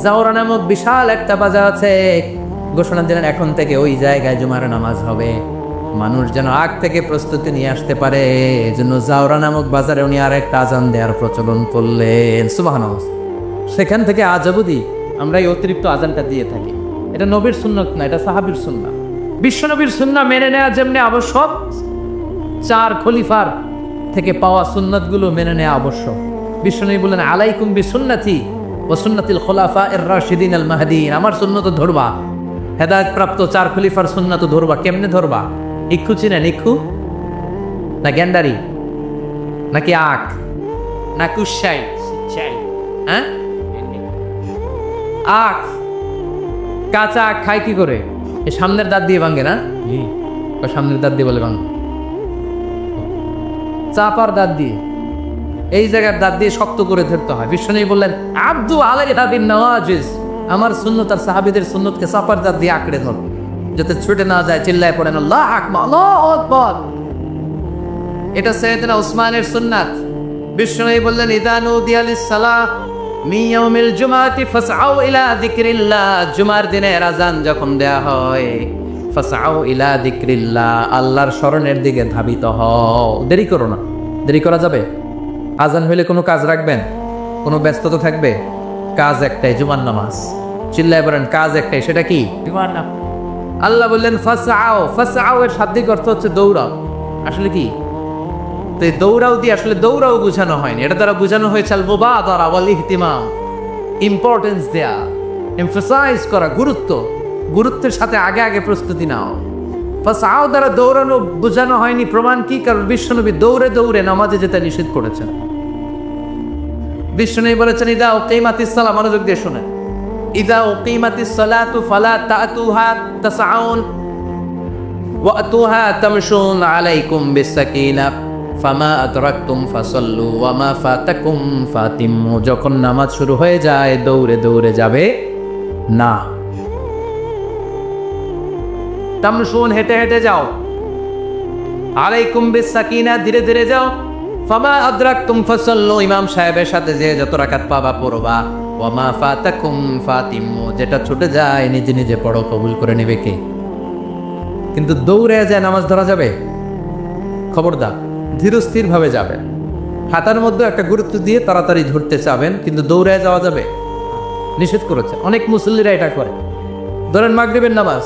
Speaker 1: জাওরা নামক বিশাল একটা বাজার আছে, ঘোষণা দিলেন এখন থেকে ওই জায়গায় জুমার নামাজ হবে। মানুষ যেন আগ থেকে প্রস্তুতি নিয়ে আসতে পারে, এজন্য জাওরা নামক বাজারে উনি আর একটা আযান দেওয়ার প্রচলন করলেন। সুবহানাল্লাহ। সেখান থেকে আজ অবধি আমরা এই অতিরিক্ত আযানটা দিয়ে থাকি। এটা নবীর সুন্নাত না, এটা সাহাবীর সুন্নাত। বিশ্বনবীর সুন্নাহ মেনে নেওয়া যেমনি আবশ্যক, 4 খলিফার থেকে পাওয়া সুন্নাতগুলো মেনে নেওয়া আবশ্যক। বিশ্বনবী বললেন, আলাইকুম বিসুন্নতি ওয়া সুন্নাতিল খুলাফায়ে রাশিদিন আল মাহদিয়িন, আমার সুন্নাত ধরবা, হেদায়েত প্রাপ্ত 4 খলিফার সুন্নাত ধরবা। কেমনে ধরবা? ইক্ষু চিনেন? ইক্ষু না গ্যান্ডারি নাকি আখ না কুশাই? হ্যাঁ, আখ। কাঁচা আখ খায় কি করে? এই সামনের দাঁত দিয়ে ভাঙে না? সামনের দাঁত দিয়ে বলে ভাঙে, চাপার দাঁত দিয়ে, এই জায়গার দাঁত দিয়ে শক্ত করে ধরতে হয়। বিশ্বনবী বললেন, আব্দু আলাইহা বিন নওয়াজিজ, আমার সুন্নত আর সাহাবীদের সুন্নতকে চাপার দাঁত দিয়ে আঁকড়ে ধরো, যাতে ছুটে না যায়। চিল্লায় পড়েন আল্লাহু আকবার, আল্লাহু আকবার। এটা সাইয়েদনা উসমানের সুন্নাত। বিশ্বনবী বললেন, ইযা নুদিয়া লিস-সালাহ মিন ইয়াউমিল জুমআতি ফাসআউ ইলা যিকরিল্লাহ, জুমার দিনের আযান যখন দেয়া হয়, ফাসআউ ইলা যিকরিল্লাহ, আল্লাহর স্মরণের দিকে ধাবিত হও। দেরি করো না। দেরি করা যাবে? আযান হইলে কোনো কাজ রাখবেন? কোনো ব্যস্ততা থাকবে? কাজ একটাই, জুমার নামাজ। চিল্লায় বলেন, কাজ একটাই, সেটা কি? জুমার নামাজ। আল্লাহ বললেন ফাসআউ, ফাসআউ এর শাব্দিক অর্থ হচ্ছে দৌড়াও। আসলে কি? তো এই দৌড়াও দিয়ে আসলে দৌড়াও বোঝানো হয়নি, এটা দ্বারা বোঝানো হয়েছে আল মুবাদারা ওয়াল ইহতিমাম, ইম্পর্টেন্স দেয়া, এমফাসাইজ করা, গুরুত্ব, গুরুত্বের সাথে আগে আগে প্রস্তুতি নাও। ফাসআউ দ্বারা দৌড়ানো বোঝানো হয়নি। প্রমাণ কি? কারণ বিশ্বনবী দৌড়ে দৌড়ে নামাজে যেতে নিষেধ করেছেন। বিষ্ণু বলেছেন ইদা উকিমাতিস সালাহ, মনোযোগ দিয়ে শুনেন, ইদা উকিমাতিস সালাতু ফালা তাতুহা তাসআউন ওয়া আতুহা তামশুন আলাইকুম বিসাকিনাহ ফামা আদরাকতুম ফাসাল্লু ওয়া মা ফাতাকুম ফাতিম্মু। যখন নামাজ শুরু হয়ে যায় দৌড়ে দৌড়ে যাবে না। তামশুন, হেঁটে হেঁটে যাও, আলাইকুম বিসাকিনা, ধীরে ধীরে যাও, ফামা আদরাকতুম ফাসাল্লু, ইমাম সাহেবের সাথে যে যত রাকাত পাবা পড়বা, ওয়া মা ফাতাকুম ফাতিম্মু, যেটা ছুটে যায় নিজে নিজে পড়ো, কবুল করে নেবে কে? কিন্তু দৌড়ে যায় নামাজ ধরা যাবে? খবরদার, ধীরস্থির ভাবে যাবেন। হাতার মধ্যে একটা গুরুত্ব দিয়ে তাড়াতাড়ি ধরতে চাবেন, কিন্তু দৌড়ে যাওয়া যাবে? নিষেধ করেছে। অনেক মুসল্লিরা এটা করে। ধরেন মাগরিবের নামাজ,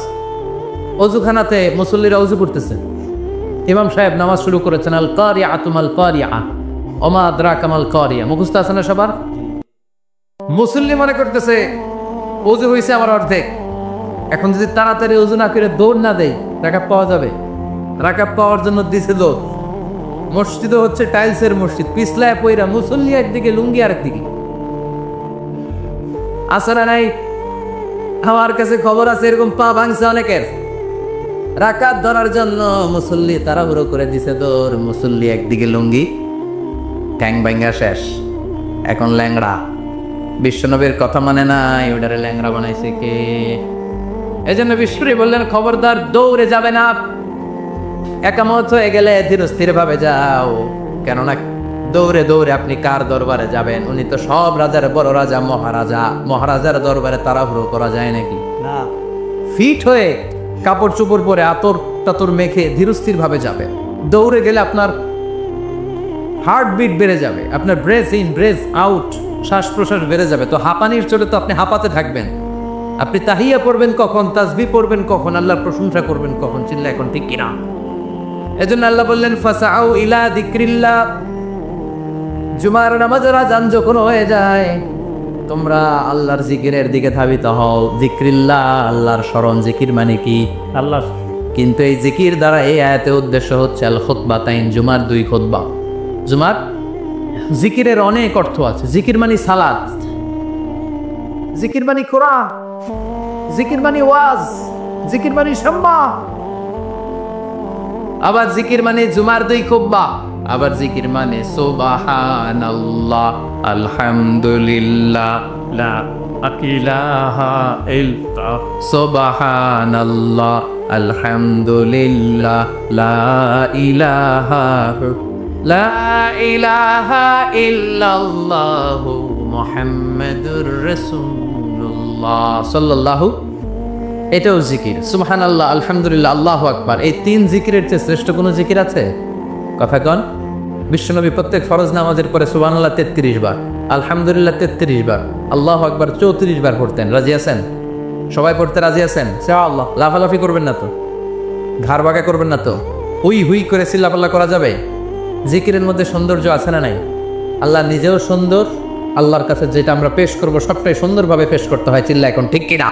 Speaker 1: অজুখানাতে মুসল্লিরা অজু করতেছে, ইমাম সাহেব নামাজ শুরু করেছেন, আল কারিআতু মাল কারিআ ওমা আদরাকা মাল কারিআ, মুখস্থ আছে না সবার? মুসল্লি মনে করতেছে অজু হয়েছে আমার অর্ধেক, এখন যদি তাড়াতাড়ি অজু না করে দৌড় না দেয় রাকাত পাওয়া যাবে? রাকাত পাওয়ার জন্য দিছে দৌড়। মসজিদও হচ্ছে টাইলসের মসজিদ, পিছলায় পইরা মুসল্লি একদিকে, লুঙ্গি আরেকদিকে। আছে না নাই? আমার কাছে খবর আছে এরকম পা ভাঙছে অনেকের। রাকাত ধরার জন্য মুসল্লি তাড়াহুড়ো করে দিছে দৌড়, মুসল্লি একদিকে লুঙ্গি, ঠ্যাং ভাঙ্গা শেষ, এখন ল্যাংড়া। বিশ্বনবীর কথা মানে নাই, ওটারে ল্যাংড়া বানাইছে কে? এই জন্য বিশ্বনবী বললেন খবরদার দৌড়ে যাবে না, একামত হয়ে গেলে ধীরস্থির ভাবে যাও। কেননা দৌড়ে দৌড়ে আপনি কার দরবারে যাবেন? উনি তো সব রাজার বড় রাজা, মহারাজা। মহারাজার দরবারে তাড়াহুড়ো করা যায় নাকি?
Speaker 2: না।
Speaker 1: ফিট হয়ে কাপড় চোপড় পরে আতর টাতর মেখে ধীরস্থির ভাবে যাবে। দৌড়ে গেলে আপনার হার্টবিট বেড়ে যাবে, আপনার ব্রেথ ইন ব্রেথ আউট, শ্বাস প্রশ্বাস বেড়ে যাবে। তো হাঁপানির চোটে তো আপনি হাঁপাতে থাকবেন। আপনি তাহিয়া পড়বেন কখন, তাসবিহ পড়বেন কখন, আল্লাহর প্রশংসা করবেন কখন? চিল্লা এখন ঠিক কিনা? এজন্য আল্লাহ বললেন ফাসাউ ইলা যিকরিল্লাহ, জুমার নামাজের আযান যখন হয়ে যায় তোমরা আল্লাহর জিকিরের দিকে ধাবিত হও। যিকরিল্লাহ, আল্লাহর স্মরণ। জিকির মানে কি?
Speaker 2: আল্লাহ।
Speaker 1: কিন্তু এই জিকির দ্বারা এই আয়াতের উদ্দেশ্য হচ্ছে আল খুতবাতাইন, জুমার 2 খুতবা। জুমার জিকিরের অনেক অর্থ আছে। জিকির মানে সালাত, জিকির মানে কোরআন, জিকির মানে ওয়াজ, জিকির মানে সম্মা। আবার জিকির মানে জুমার 2 খুতবা। আবার জিকির মানে সুবহানাল্লাহ, আলহামদুলিল্লাহ,
Speaker 2: লা ইলাহা ইল্লা
Speaker 1: সুবহানাল্লাহ, আলহামদুলিল্লাহ, লা ইলাহা ইল্লাল্লাহু মুহাম্মাদুর রাসূলুল্লাহ সাল্লাল্লাহু। এটাও জিকির। সুবহানাল্লাহ, আলহামদুলিল্লাহ, আল্লাহু আকবার। এই 3 জিকিরের চেয়ে শ্রেষ্ঠ কোনো জিকির আছে? কথা কন। বিশ্বনবী প্রত্যেক ফরজ নামাজের পরে সুবহানাল্লাহ 33 বার, আলহামদুলিল্লাহ 33 বার, আল্লাহু আকবার 34 বার পড়তেন। রাজি আছেন? সবাই পড়তে রাজি আছেন?
Speaker 2: ইনশাআল্লাহ।
Speaker 1: লাফালাফি করবেন না তো? ঘাড় বাঁকা করবেন না তো? হুই হুই করে চিল্লাপাল্লা করা যাবে? জিকিরের মধ্যে সৌন্দর্য আছে না নাই? আল্লাহ নিজেও সুন্দর, আল্লাহর কাছে যেটা আমরা পেশ করব সবটাই সুন্দরভাবে পেশ করতে হয়। চিল্লা এখন ঠিক কিনা?